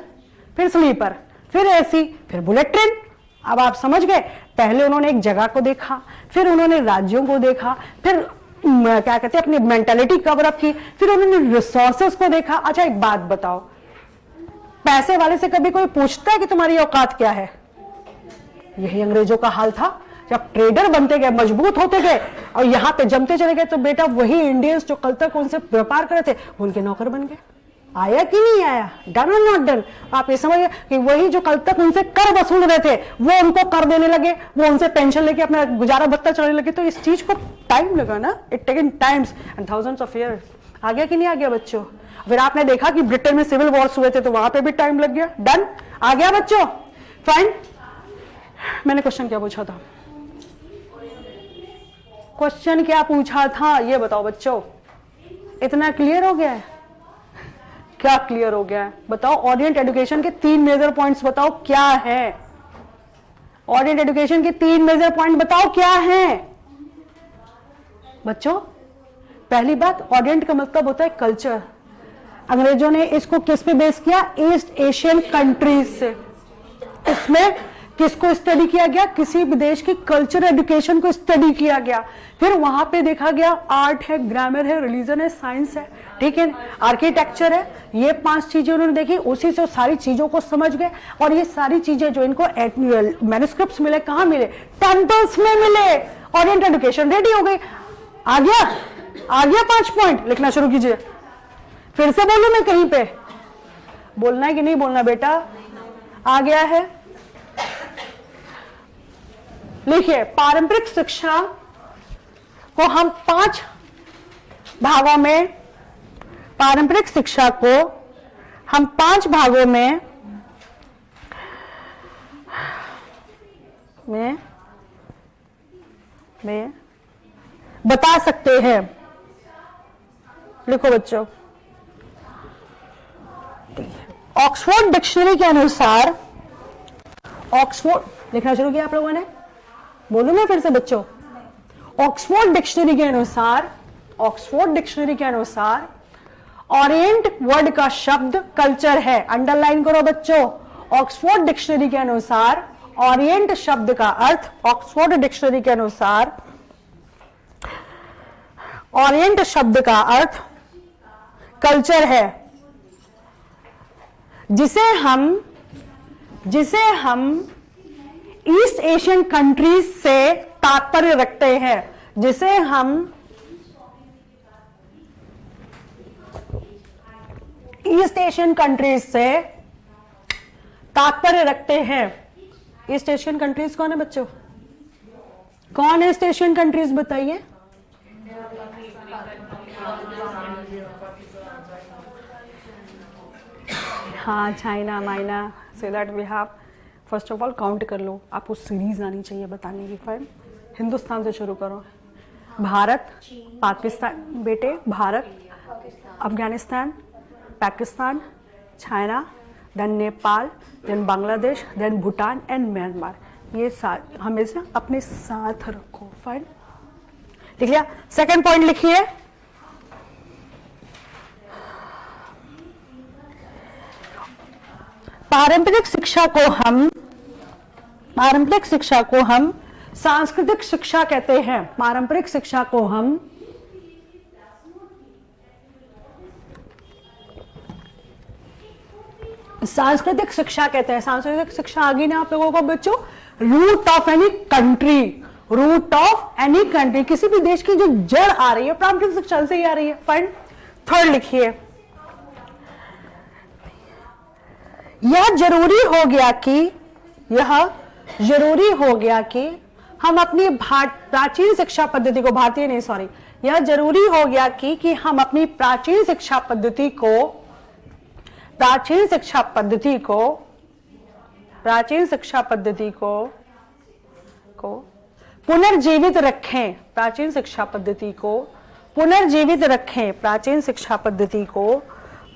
फिर स्लीपर, फिर एसी, फिर बुलेट ट्रेन। अब आप समझ गए। पहले उन्होंने एक जगह को देखा, फिर उन्होंने राज्यों को देखा, फिर क्या कहते हैं अपनी मेंटालिटी कवर अप की, फिर उन्होंने रिसोर्सेस को देखा। अच्छा एक बात बताओ, पैसे वाले से कभी कोई पूछता है कि तुम्हारी औकात क्या है? यही अंग्रेजों का हाल था। जब ट्रेडर बनते गए, मजबूत होते गए और यहाँ पे जमते चले गए, तो बेटा वही इंडियंस जो कल तक उनसे व्यापार कर रहे थे, उनके नौकर बन गए। आया कि नहीं आया? डन और नॉट डन? आप ये समझिए कि वही जो कल तक उनसे कर वसूल रहे थे, वो उनको कर देने लगे, वो उनसे पेंशन लेके अपना गुजारा भत्ता चलाने लगे। तो इस चीज को टाइम लगा ना, it taken times and thousands of years. आ गया कि नहीं आ गया बच्चों? फिर आपने देखा कि ब्रिटेन में सिविल वॉर्स हुए थे, तो वहां पे भी टाइम लग गया। डन? आ गया बच्चों? फाइन। मैंने क्वेश्चन क्या पूछा था? क्वेश्चन क्या पूछा था ये बताओ बच्चों, इतना क्लियर हो गया है? क्या क्लियर हो गया है बताओ? ओरिएंट एजुकेशन के 3 मेजर पॉइंट्स बताओ क्या है? ओरिएंट एजुकेशन के 3 मेजर पॉइंट बताओ क्या है बच्चों? पहली बात, ओरिएंट का मतलब होता है कल्चर। अंग्रेजों ने इसको किस पे बेस किया? ईस्ट एशियन कंट्रीज से। इसमें किसको स्टडी किया गया? किसी भी देश की कल्चर एजुकेशन को स्टडी किया गया। फिर वहां पे देखा गया आर्ट है, ग्रामर है, रिलीजन है, साइंस है, ठीक है, आर्किटेक्चर है। ये 5 चीजें उन्होंने देखी, उसी से सारी चीजों को समझ गए। और ये सारी चीजें जो इनको मैन्युस्क्रिप्ट्स मिले, कहां मिले? टेम्पल्स में मिले। ओरिएंट एजुकेशन रेडी हो गई। आ गया 5 पॉइंट, लिखना शुरू कीजिए। फिर से बोलूं मैं कहीं पे? बोलना है कि नहीं बोलना बेटा? आ गया है, लिखिए। पारंपरिक शिक्षा को हम 5 भागों में, पारंपरिक शिक्षा को हम 5 भागों में बता सकते हैं। लिखो बच्चों। ऑक्सफोर्ड डिक्शनरी के अनुसार, ऑक्सफोर्ड लिखना शुरू किया आप लोगों ने? बोलूं मैं फिर से बच्चों? ऑक्सफोर्ड डिक्शनरी के अनुसार, ऑक्सफोर्ड डिक्शनरी के अनुसार ओरिएंट वर्ड का शब्द कल्चर है। अंडरलाइन करो बच्चों। ऑक्सफोर्ड डिक्शनरी के अनुसार ओरिएंट शब्द का अर्थ, ऑक्सफोर्ड डिक्शनरी के अनुसार ओरिएंट शब्द का अर्थ कल्चर है, जिसे हम ईस्ट एशियन कंट्रीज से तात्पर्य रखते हैं, जिसे हम ईस्ट एशियन कंट्रीज से तात्पर्य रखते हैं। ईस्ट एशियन कंट्रीज कौन है बच्चों? कौन है ईस्ट एशियन कंट्रीज बताइए? हाँ, चाइना, माइना, से that we have. First of all count कर लो, आपको सीरीज आनी चाहिए बताने की। फाइन, हिंदुस्तान से शुरू करो। भारत, पाकिस्तान बेटे, Bharat, Afghanistan, Pakistan, China, then Nepal, then Bangladesh, then Bhutan and Myanmar. ये हमेशा अपने साथ रखो। फाइन, लिख लिया? सेकेंड पॉइंट लिखिए। पारंपरिक शिक्षा को हम सांस्कृतिक शिक्षा कहते हैं। पारंपरिक शिक्षा को हम सांस्कृतिक शिक्षा कहते हैं। सांस्कृतिक शिक्षा आ गई ना आप लोगों को बच्चों? Root of any country, root of any country, किसी भी देश की जो जड़ आ रही है पारंपरिक शिक्षा से ही आ रही है। फाइन, थर्ड लिखिए। यह जरूरी हो गया कि हम अपनी प्राचीन शिक्षा पद्धति को, भारतीय नहीं सॉरी, यह जरूरी हो गया कि हम अपनी प्राचीन शिक्षा पद्धति को पुनर्जीवित रखें। प्राचीन शिक्षा पद्धति को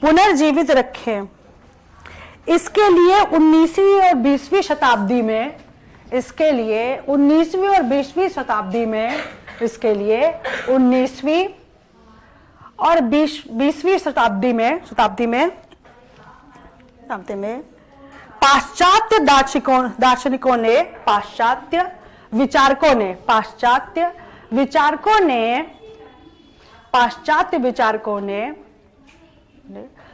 पुनर्जीवित रखें। इसके लिए 19वीं और 20वीं शताब्दी में, इसके लिए 19वीं और 20वीं शताब्दी में, इसके लिए 19वीं और 20वीं शताब्दी में पाश्चात्य दार्शनिकों ने, पाश्चात्य विचारकों ने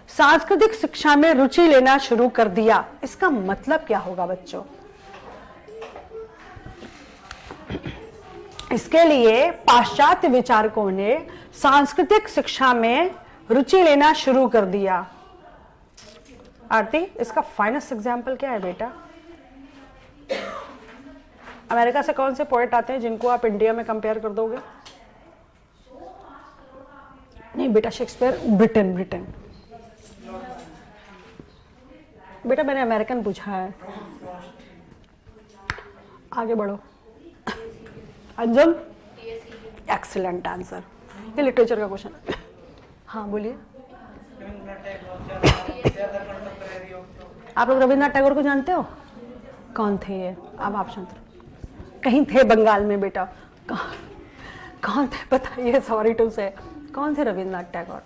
सांस्कृतिक शिक्षा में रुचि लेना शुरू कर दिया। इसका मतलब क्या होगा बच्चों? इसके लिए पाश्चात्य विचारकों ने सांस्कृतिक शिक्षा में रुचि लेना शुरू कर दिया। आरती, इसका फाइनेस्ट एग्जाम्पल क्या है बेटा? अमेरिका से कौन से पोएट आते हैं जिनको आप इंडिया में कंपेयर कर दोगे? नहीं बेटा, शेक्सपियर, ब्रिटेन। बेटा मैंने अमेरिकन पूछा है, आगे बढ़ो। अंजुम, एक्सीलेंट आंसर, ये लिटरेचर का क्वेश्चन है। हाँ बोलिए। आप लोग रविन्द्रनाथ टैगोर को जानते हो? कौन थे ये? अब आप सुनते कहीं थे बंगाल में बेटा, कौन थे बताइए, सॉरी टू से, कौन थे रविन्द्रनाथ टैगोर?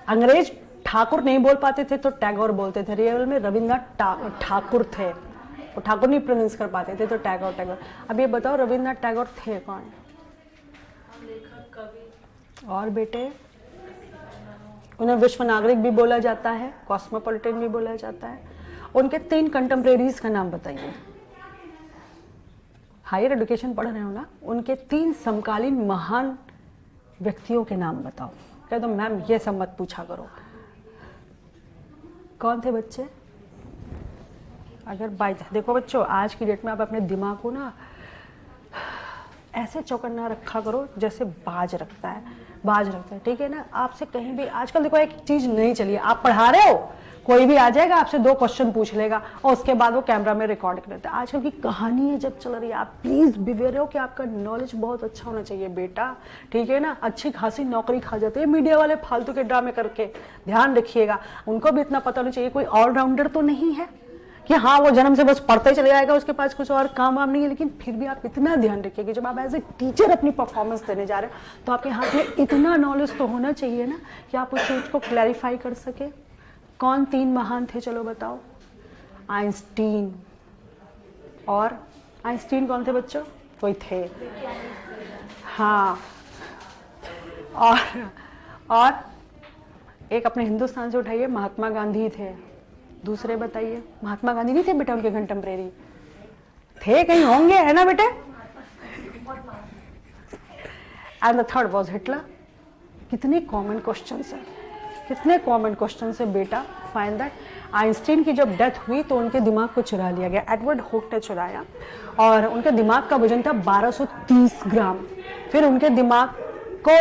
अंग्रेज ठाकुर नहीं बोल पाते थे तो टैगोर बोलते थे, रियल में रविन्द्रनाथ ठाकुर थे, वो ठाकुर नहीं प्रोनाउंस कर पाते थे तो टैगोर टैगोर। अब ये बताओ रविन्द्रनाथ टैगोर थे कौन? लेखक, कवि। और बेटे उन्हें विश्व नागरिक भी बोला जाता है, कॉस्मोपॉलिटन भी बोला जाता है। उनके 3 कंटेम्प्रेरीज का नाम बताइए। हायर एजुकेशन पढ़ रहे हो ना, उनके 3 समकालीन महान व्यक्तियों के नाम बताओ। कह दो मैम ये सब मत पूछा करो। कौन थे बच्चे? अगर बाई देखो बच्चों, आज की डेट में आप अपने दिमाग को ना ऐसे चौकन्ना रखा करो जैसे बाज रखता है, ठीक है ना। आपसे कहीं भी आजकल देखो एक चीज नहीं चली है, आप पढ़ा रहे हो, कोई भी आ जाएगा आपसे 2 क्वेश्चन पूछ लेगा और उसके बाद वो कैमरा में रिकॉर्ड कर लेता है। आजकल की कहानी है जब चल रही है, आप प्लीज बिवेयर हो कि आपका नॉलेज बहुत अच्छा होना चाहिए बेटा, ठीक है ना। अच्छी खासी नौकरी खा जाते हैं मीडिया वाले फालतू के ड्रामे करके, ध्यान रखिएगा। उनको भी इतना पता होना चाहिए कोई ऑलराउंडर तो नहीं है कि हाँ वो जन्म से बस पढ़ते ही चले जाएगा, उसके पास कुछ और काम वाम नहीं है। लेकिन फिर भी आप इतना ध्यान रखिए कि जब आप एज ए टीचर अपनी परफॉर्मेंस देने जा रहे हो तो आपके हाथ में इतना नॉलेज तो होना चाहिए ना कि आप उस चीज को क्लैरिफाई कर सके। कौन 3 महान थे चलो बताओ? आइंस्टीन। और आइंस्टीन कौन थे बच्चों? कोई थे? हाँ। और एक अपने हिंदुस्तान से उठाइए, महात्मा गांधी थे। दूसरे बताइए। महात्मा गांधी नहीं थे बेटा उनके कंटेम्प्रेरी? थे, कहीं होंगे, है ना बेटे? And the third was Hitler. कितने कॉमन क्वेश्चंस है, कितने कॉमन क्वेश्चंस है बेटा। Find that. आइंस्टीन की जब डेथ हुई तो उनके दिमाग को चुरा लिया गया, एडवर्ड हुक ने चुराया और उनके दिमाग का वजन था 1230 ग्राम। फिर उनके दिमाग को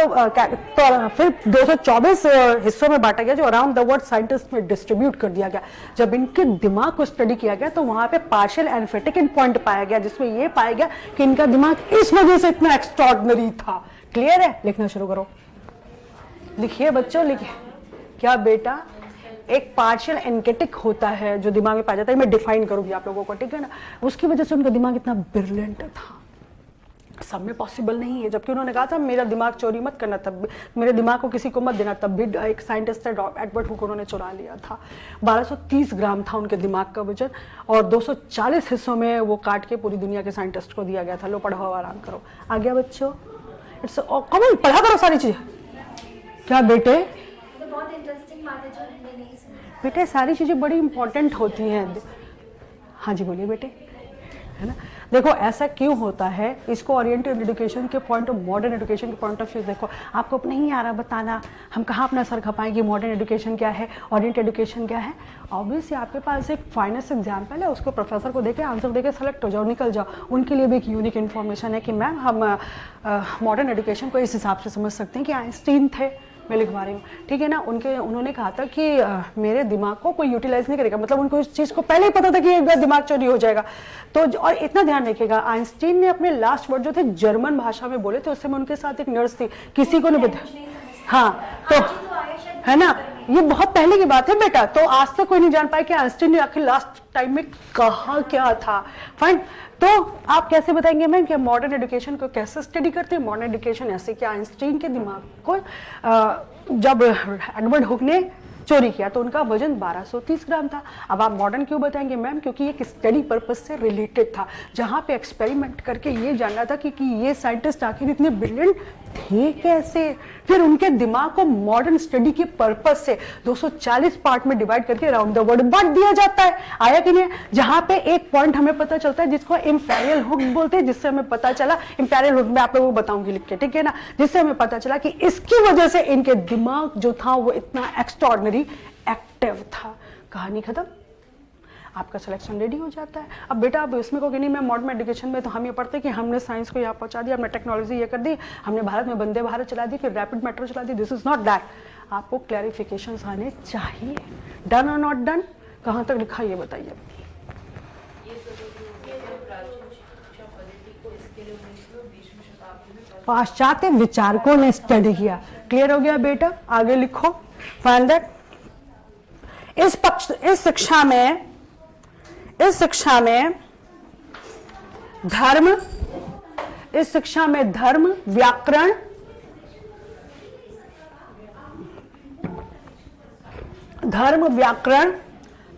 तो फिर 224 हिस्सों में बांटा गया जो अराउंड द वर्ल्ड साइंटिस्ट में डिस्ट्रीब्यूट कर दिया गया। जब इनके दिमाग को स्टडी किया गया तो वहां पे पार्शियल एम्फेटिक पॉइंट पाया गया जिसमें यह पाया गया कि इनका दिमाग इस वजह से इतना एक्स्ट्रॉर्डिनरी था। क्लियर है? लिखना शुरू करो। लिखिए बच्चों, लिखिए। क्या बेटा? एक पार्शियल एनकेटिक होता है जो दिमाग में पाया जाता है, मैं डिफाइन करूंगी आप लोगों को, ठीक है ना। उसकी वजह से उनका दिमाग इतना ब्रिलियंट था, सब में पॉसिबल नहीं है। जबकि उन्होंने कहा था मेरा दिमाग चोरी मत करना, तब भी मेरे दिमाग को किसी को मत देना, तब भी एक साइंटिस्ट है एडवर्ड हुक, उन्होंने चुरा लिया था। 1230 ग्राम था उनके दिमाग का वजन और 240 हिस्सों में वो काट के पूरी दुनिया के साइंटिस्ट को दिया गया था। लो पढ़ो, आराम करो। आ गया बच्चों? इट्स कॉमन, पढ़ा करो सारी चीजें। क्या बेटे? बहुत इंटरेस्टिंग बात है जो हमने नहीं सुनी। बेटे सारी चीजें बड़ी इंपॉर्टेंट होती हैं। हाँ जी बोलिए बेटे, है ना। देखो ऐसा क्यों होता है, इसको ओरिएंटेड एजुकेशन के पॉइंट ऑफ मॉडर्न एजुकेशन के पॉइंट ऑफ व्यू देखो। आपको नहीं आ रहा बताना, हम कहाँ अपना सर खपाएंगे मॉडर्न एजुकेशन क्या है, ओरिएंटेड एजुकेशन क्या है। ऑब्वियसली आपके पास एक फाइनेस्ट एग्जाम्पल है, उसको प्रोफेसर को देके आंसर देके सेलेक्ट हो जाओ, निकल जाओ। उनके लिए भी एक यूनिक इन्फॉर्मेशन है कि मैम हम मॉडर्न एजुकेशन को इस हिसाब से समझ सकते हैं कि आइंस्टीन थे, मैं लिखवा रही हूँ, ठीक है ना। उन्होंने कहा था कि मेरे दिमाग को कोई यूटिलाइज नहीं करेगा, मतलब उनको इस चीज़ को पहले ही पता था कि एक बार दिमाग चोरी हो जाएगा। तो और इतना ध्यान रखिएगा, आइंस्टीन ने अपने लास्ट वर्ड जो थे जर्मन भाषा में बोले थे। उस समय उनके साथ एक नर्स थी, किसी को नहीं बताया। हाँ तो है ना, ये बहुत पहले की बात है बेटा। तो आज तक कोई नहीं जान पाया कि आइंस्टीन ने आखिर लास्ट टाइम में कहा क्या था। फाइन। तो आप कैसे बताएंगे मैम कि मॉडर्न एजुकेशन को कैसे स्टडी करते हैं? मॉडर्न एजुकेशन ऐसे कि आइंस्टीन के दिमाग को जब एडवर्ड हुक ने चोरी किया तो उनका वजन 1230 ग्राम था। अब आप मॉडर्न क्यों बताएंगे मैम? क्योंकि एक स्टडी पर्पस से रिलेटेड था, जहां पे एक्सपेरिमेंट करके ये जानना था कि ये साइंटिस्ट आखिर इतने ब्रिलियंट थे कैसे। फिर उनके दिमाग को मॉडर्न स्टडी के पर्पस से 240 पार्ट में डिवाइड करके अराउंड द वर्ल्ड बांट दिया जाता है। आया कि नहीं? जहां पे एक पॉइंट हमें पता चलता है जिसको इंफेरियल हुक बोलते हैं, जिससे हमें पता चला, इंफेरियल हुक में आप लोगों को बताऊंगी लिख के, ठीक है ना, जिससे हमें पता चला कि इसकी वजह से इनके दिमाग जो था वो इतना एक्स्ट्राऑर्डिनरी एक्टिव था। कहानी खत्म, आपका सिलेक्शन रेडी हो जाता है। अब बेटा अब इसमें को कि नहीं मैं मॉडर्न एजुकेशन में तो हम ये पढ़ते हैं कि हमने साइंस को यहाँ पहुंचा दिया, हमने टेक्नोलॉजी ये कर दी, हमने भारत में वंदे भारत चला दी, फिर रैपिड मेट्रो चला दी। This is not that. आपको क्लैरिफिकेशंस आने चाहिए। डन और नॉट डन? कहाँ तक लिखा ये बताइए। ये प्राचीन शिक्षा पद्धति को इसके लिए 1920वीं शताब्दी में पाश्चात्य विचारकों ने स्टडी किया। क्लियर हो गया बेटा? आगे लिखो। Find that. इस शिक्षा में धर्म, इस शिक्षा में धर्म, व्याकरण,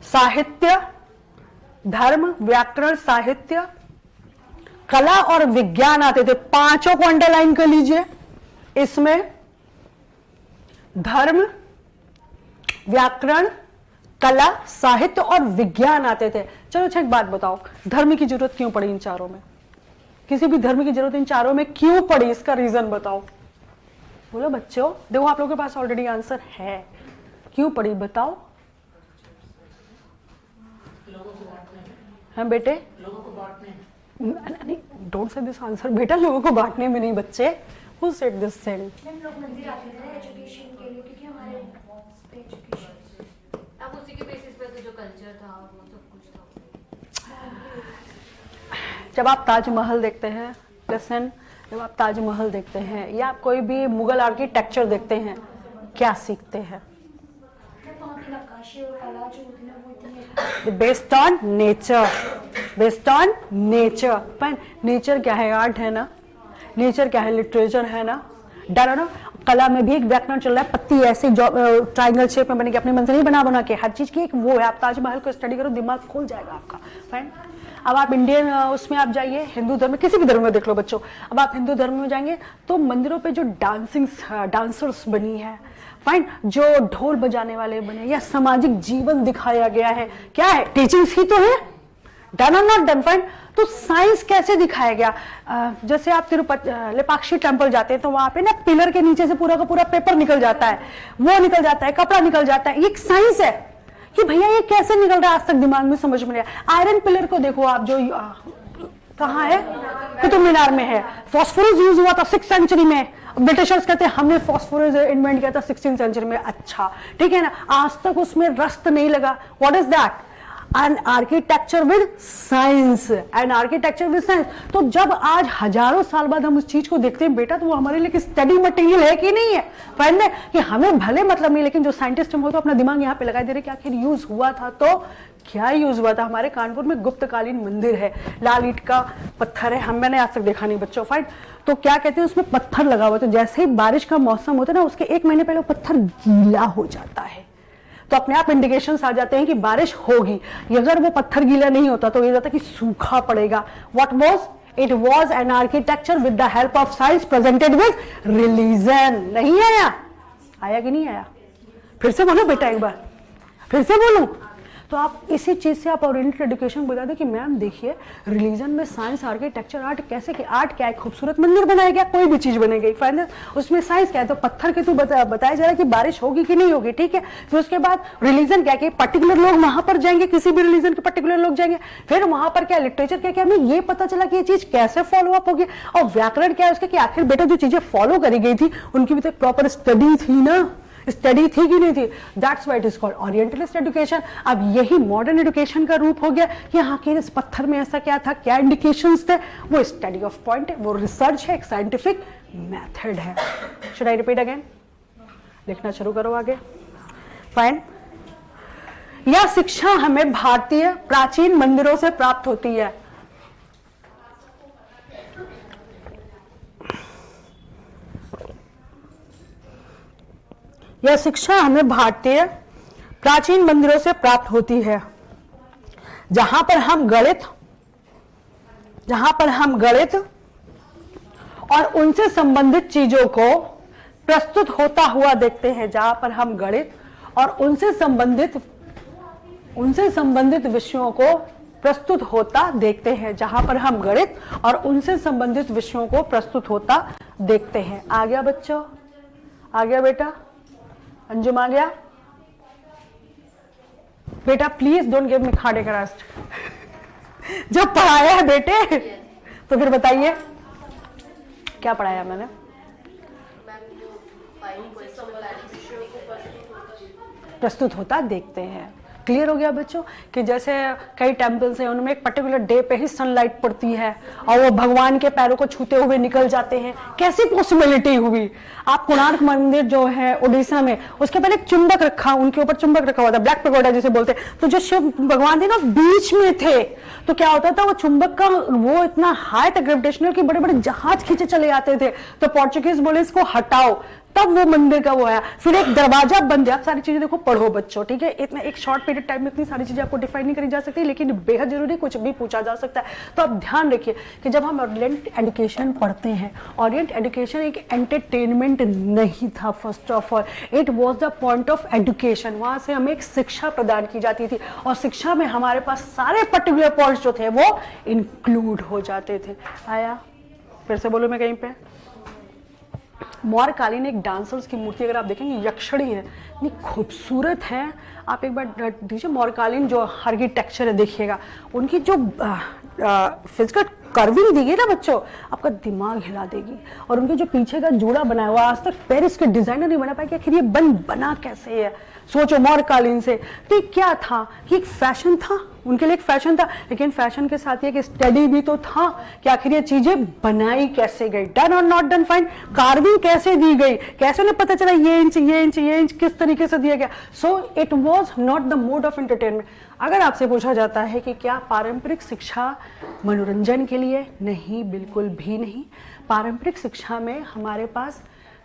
साहित्य, धर्म, व्याकरण, साहित्य, कला और विज्ञान आते थे। पांचों को अंडरलाइन कर लीजिए। इसमें धर्म, व्याकरण, कला, साहित्य और विज्ञान आते थे। चलो अच्छा एक बात बताओ, धर्म की जरूरत क्यों पड़ी इन चारों में? किसी भी धर्म की जरूरत इन चारों में क्यों पड़ी? इसका रीजन बताओ। बोलो बच्चों, देखो आप लोगों के पास ऑलरेडी आंसर है। क्यों पड़ी बताओ? लोगों को बांटने में, हैं बेटे? लोगों को बांटने में। नहीं, डोंट से दिस आंसर बेटा। लोगों को बांटने में नहीं बच्चे। Who said this thing? Ma'am लोग मंदिर आते थे एजुकेशन के लिए, क्योंकि हमारे वॉल्स पे एजुकेशन, अब उसी के बेसिस पे तो जो कल्चर था वो सब कुछ था। जब आप ताजमहल देखते हैं, लिसन, जब आप ताजमहल देखते हैं या आप कोई भी मुगल आर्किटेक्चर देखते हैं, क्या सीखते हैं? वहाँ की नक्काशी और कला जो होती है वो इतनी based on nature, based on nature. Fine. Nature क्या है? आर्ट है ना। नेचर क्या है? लिटरेचर है ना। डर ना। कला में भी एक व्याकरण चल रहा है। पत्ती ऐसे ट्राइंगल शेप में बनेगी, अपने मन से नहीं बना के। हर चीज की एक वो है। आप ताजमहल को स्टडी करो, दिमाग खुल जाएगा आपका। फाइन। अब आप इंडियन उसमें आप जाइए, हिंदू धर्म में, किसी भी धर्म में देख लो बच्चों। अब आप हिंदू धर्म में जाएंगे तो मंदिरों पे जो डांसर्स बनी है, फाइन, जो ढोल बजाने वाले बने, या सामाजिक जीवन दिखाया गया है, क्या है? टीचिंग्स ही तो है। डन और नॉट डन? फाइन। तो साइंस कैसे दिखाया गया? जैसे आप तिरुपति लेपाक्षी टेम्पल जाते हैं तो वहां पे ना पिलर के नीचे से पूरा का पूरा पेपर निकल जाता है, वो निकल जाता है, कपड़ा निकल जाता है। ये एक साइंस है कि भैया ये कैसे निकल रहा है, आज तक दिमाग में समझ में नहीं आया। आयरन पिलर को देखो आप, जो कहाँ है? कुतुब मीनार में है। फॉस्फोरस यूज हुआ था 6th सेंचुरी में। ब्रिटिशर्स कहते हैं हमने फॉस्फोरस इन्वेंट किया था 16th सेंचुरी में। अच्छा ठीक है ना, आज तक उसमें रस्ट नहीं लगा। What is that? An architecture with science, an architecture with science. तो जब आज हजारों साल बाद हम उस चीज को देखते हैं बेटा, तो वो हमारे लिए स्टडी मटेरियल है कि नहीं है? फाइंड है कि हमें भले मतलब नहीं, लेकिन जो साइंटिस्ट हम हो तो अपना दिमाग यहाँ पे लगा दे रहे कि आखिर यूज हुआ था तो क्या यूज हुआ था। हमारे कानपुर में गुप्तकालीन मंदिर है, लाल ईंट का पत्थर है, मैंने आज तक देखा नहीं बच्चों। फाइन। तो क्या कहते हैं, उसमें पत्थर लगा हुआ, तो जैसे ही बारिश का मौसम होता है ना, उसके 1 महीने पहले वो पत्थर गीला हो जाता है, तो अपने आप इंडिकेशंस आ जाते हैं कि बारिश होगी। अगर वो पत्थर गीला नहीं होता तो ये जाता कि सूखा पड़ेगा। What was? It was an architecture with the help of science presented with religion. नहीं आया? आया कि नहीं आया? फिर से बोलो बेटा, एक बार फिर से बोलूं। तो आप इसी चीज से आप ओरिएंटेड एजुकेशन बता दें कि मैम देखिए, रिलीजन में साइंस, आर्किटेक्चर, आर्ट कैसे कि आर्ट क्या है? खूबसूरत मंदिर बनाया गया, कोई भी चीज बनेगी, फाइनल उसमें साइंस क्या है? तो पत्थर के थ्रू बताया जा रहा है कि बारिश होगी कि नहीं होगी। ठीक है। फिर उसके बाद रिलीजन क्या है कि पर्टिकुलर लोग वहां पर जाएंगे, किसी भी रिलीजन के पर्टिकुलर लोग जाएंगे। फिर वहां पर क्या लिटरेचर क्या, हमें ये पता चला कि ये चीज कैसे फॉलो अप होगी। और व्याकरण क्या है उसके कि आखिर बेटा जो चीजें फॉलो करी गई थी उनकी भी तो एक प्रॉपर स्टडी थी ना, स्टडी थी कि नहीं थी? That's why it is called orientalist education. अब यही मॉडर्न एजुकेशन का रूप हो गया कि हाँ कि इस पत्थर में ऐसा क्या था, क्या इंडिकेशंस थे, वो स्टडी ऑफ पॉइंट है, वो रिसर्च है, एक साइंटिफिक मेथड है। Should I repeat again? लिखना शुरू करो आगे। फाइन। यह शिक्षा हमें भारतीय प्राचीन मंदिरों से प्राप्त होती है। यह शिक्षा हमें भारतीय प्राचीन मंदिरों से प्राप्त होती है, जहां पर हम गणित और उनसे संबंधित चीजों को प्रस्तुत होता हुआ देखते हैं। जहां पर हम गणित और उनसे संबंधित विषयों को प्रस्तुत होता देखते हैं। जहां पर हम गणित और उनसे संबंधित विषयों को प्रस्तुत होता देखते हैं। आ गया बच्चों? आ गया बेटा? अंजुम आ गया? बेटा please don't give me cardiac arrest. जब पढ़ाया है बेटे तो फिर बताइए क्या पढ़ाया मैंने? प्रस्तुत होता देखते हैं। क्लियर हो गया बच्चों कि जैसे कई टेम्पल्स हैं उनमें एक पर्टिकुलर डे पे ही सनलाइट पड़ती है और वो भगवान के पैरों को छूते हुए निकल जाते हैं। कैसी पॉसिबिलिटी हुई? आप कोणार्क मंदिर जो है उड़ीसा में, उसके पहले एक चुंबक रखा, उनके ऊपर चुंबक रखा हुआ था, ब्लैक पैगोडा जिसे बोलते हैं। तो जो शिव भगवान थे ना बीच में थे, तो क्या होता था वो चुंबक का वो इतना हाई था ग्रेविटेशनल कि बड़े बड़े जहाज खींचे चले आते थे। तो पोर्चुगीज बोले इसको हटाओ, तब वो मंदिर का वो आया। फिर एक दरवाजा बंद है। आप सारी चीजें देखो, पढ़ो बच्चों, ठीक है? इतना एक शॉर्ट पीरियड टाइम में इतनी सारी चीजें आपको डिफाइन नहीं करी जा सकती, लेकिन बेहद जरूरी, कुछ भी पूछा जा सकता है। तो आप ध्यान रखिए कि जब हम ओरिएंट एजुकेशन पढ़ते हैं, ओरिएंट एजुकेशन एक एंटरटेनमेंट नहीं था। First of all it was the point of education. वहां से हमें एक शिक्षा प्रदान की जाती थी और शिक्षा में हमारे पास सारे पर्टिकुलर पॉइंट्स जो थे वो इंक्लूड हो जाते थे। आया? फिर से बोलो मैं कहीं पे। मौर्यकालीन एक डांसर्स की मूर्ति अगर आप देखेंगे, यक्षिणी है, इतनी खूबसूरत है। आप एक बार दीजिए मौर्यकालीन जो आर्किटेक्चर है देखिएगा, उनकी जो फिजिकल कर्विंग दी है ना बच्चों, आपका दिमाग हिला देगी। और उनके जो पीछे का जोड़ा बनाया हुआ, आज तक पेरिस के डिजाइनर नहीं बना पाए कि आखिर ये बना कैसे है। सोचो मौर्यकालीन से। तो क्या था कि एक फैशन था, उनके लिए एक फैशन था, लेकिन फैशन के साथ एक स्टडी भी तो था कि आखिर ये चीजें बनाई कैसे गई, डन और नॉट डन फाइन, कार्विंग कैसे दी गई, कैसे उन्हें पता चला ये इंच ये इंच ये इंच किस तरीके से दिया गया। So it was not the mode of entertainment. अगर आपसे पूछा जाता है कि क्या पारंपरिक शिक्षा मनोरंजन के लिए? नहीं, बिल्कुल भी नहीं। पारंपरिक शिक्षा में हमारे पास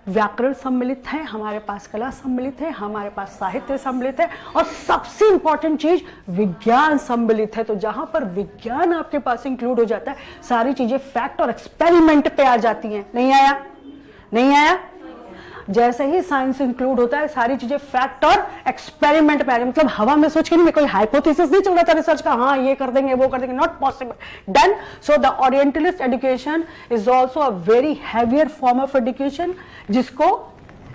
व्याकरण सम्मिलित है, हमारे पास कला सम्मिलित है, हमारे पास साहित्य सम्मिलित है और सबसे इंपॉर्टेंट चीज विज्ञान सम्मिलित है। तो जहां पर विज्ञान आपके पास इंक्लूड हो जाता है, सारी चीजें फैक्ट और एक्सपेरिमेंट पे आ जाती हैं। नहीं आया? नहीं आया? जैसे ही साइंस इंक्लूड होता है, सारी चीजें फैक्ट और एक्सपेरिमेंट पे आ जाती। मतलब हवा में सोच के नहीं, कोई हाइपोथेसिस नहीं चल रहा था रिसर्च का, हाँ ये कर देंगे वो कर देंगे, not possible. Done. So the orientalist education is also a very heavier form of education, जिसको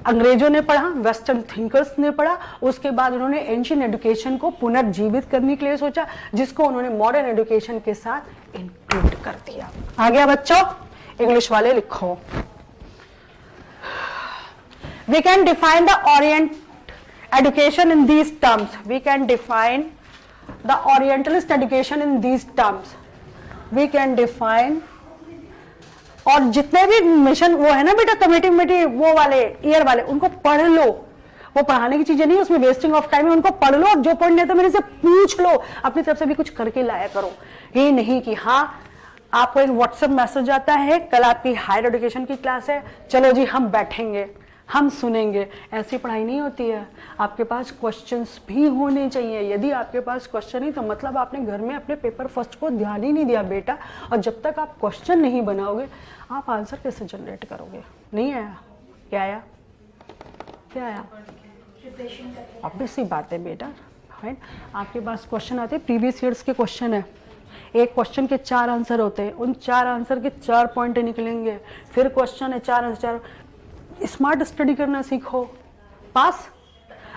अंग्रेजों ने पढ़ा, वेस्टर्न थिंकर्स ने पढ़ा, उसके बाद उन्होंने एंशिएंट एजुकेशन को पुनर्जीवित करने के लिए सोचा, जिसको उन्होंने मॉडर्न एजुकेशन के साथ इंक्लूड कर दिया। आ गया बच्चों? इंग्लिश वाले लिखो। We can define the Orient education in these terms. We can define the Orientalist education in these terms. We can define, और जितने भी मिशन वो है ना बेटा कमेटी वो वाले ईयर वाले, उनको पढ़ लो। वो पढ़ाने की चीजें नहीं, उसमें वेस्टिंग ऑफ टाइम है। उनको पढ़ लो और जो पढ़ नहीं आता मेरे से पूछ लो, अपनी तरफ से भी कुछ करके लाया करो। ये नहीं कि हाँ आपको एक व्हाट्सएप मैसेज आता है कल आपकी हायर एजुकेशन की क्लास है, चलो जी हम बैठेंगे हम सुनेंगे। ऐसी पढ़ाई नहीं होती है। आपके पास क्वेश्चंस भी होने चाहिए। यदि आपके पास क्वेश्चन नहीं तो मतलब आपने घर में अपने पेपर फर्स्ट को ध्यान ही नहीं दिया बेटा। और जब तक आप क्वेश्चन नहीं बनाओगे आप आंसर कैसे जनरेट करोगे? नहीं आया? क्या आया? क्या आया? ऑब्वियस सी बात है बेटा। राइट? आपके पास क्वेश्चन आते हैं, प्रीवियस ईयर्स के क्वेश्चन है, एक क्वेश्चन के 4 आंसर होते हैं, उन 4 आंसर के 4 पॉइंट निकलेंगे। फिर क्वेश्चन है 4 आंसर, स्मार्ट स्टडी करना सीखो। पास?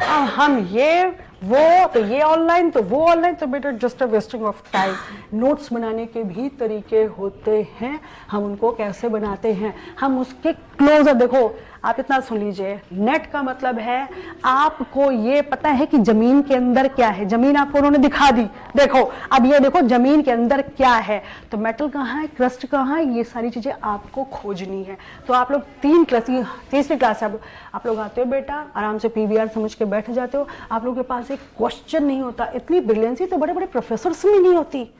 हम ये वो तो ये ऑनलाइन तो वो ऑनलाइन, तो बेटा just a wasting of time. Notes बनाने के भी तरीके होते हैं, हम उनको कैसे बनाते हैं, हम उसके क्लोजर देखो। आप इतना सुन लीजिए, नेट का मतलब है आपको ये पता है कि जमीन के अंदर क्या है। जमीन आपको उन्होंने दिखा दी, देखो अब ये देखो जमीन के अंदर क्या है, तो मेटल कहाँ है, क्रस्ट कहाँ है, ये सारी चीजें आपको खोजनी है। तो आप लोग तीसरी क्लास से आप लोग आते हो बेटा, आराम से पीवीआर समझ के बैठ जाते हो। आप लोगों के पास एक क्वेश्चन नहीं होता, इतनी ब्रिलियंसी तो बड़े बड़े प्रोफेसर्स में नहीं होती।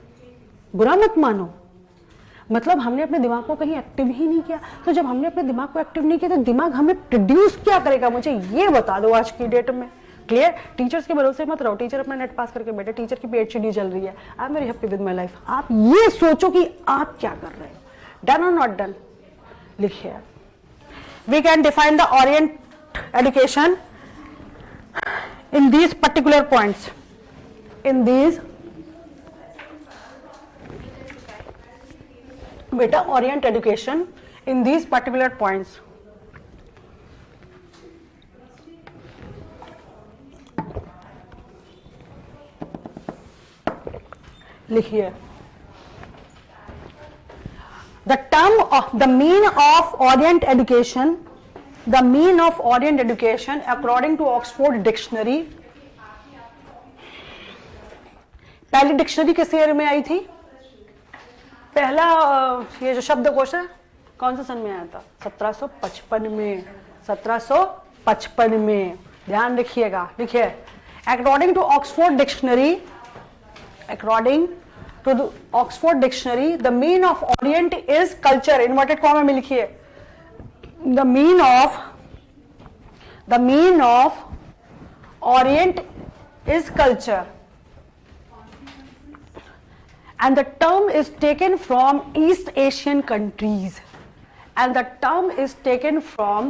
बुरा मत मानो, मतलब हमने अपने दिमाग को कहीं एक्टिव ही नहीं किया। तो जब हमने अपने दिमाग को एक्टिव नहीं किया तो दिमाग हमें प्रोड्यूस क्या करेगा, मुझे ये बता दो आज की डेट में। क्लियर? टीचर्स के भरोसे मत रहो। टीचर अपना नेट पास करके बैठे, टीचर की पीएचडी चल रही है, I am very happy with my life. आप ये सोचो कि आप क्या कर रहे हो। डन और नॉट डन? लिखिए। We can define the orient education in these particular points, in these beta orient education in these particular points. लिखिए, the term of the mean of orient education, the mean of orient education according to Oxford Dictionary, पहली dictionary किस year में आई थी? पहला ये जो शब्दकोश है कौन से सन में आया था? 1755 में। 1755 में, ध्यान रखिएगा। लिखिए, according to Oxford dictionary, according to the Oxford dictionary, the mean of orient is culture. Inverted comma में लिखिए, the mean of orient is culture, and the term is taken from East Asian countries, and the term is taken from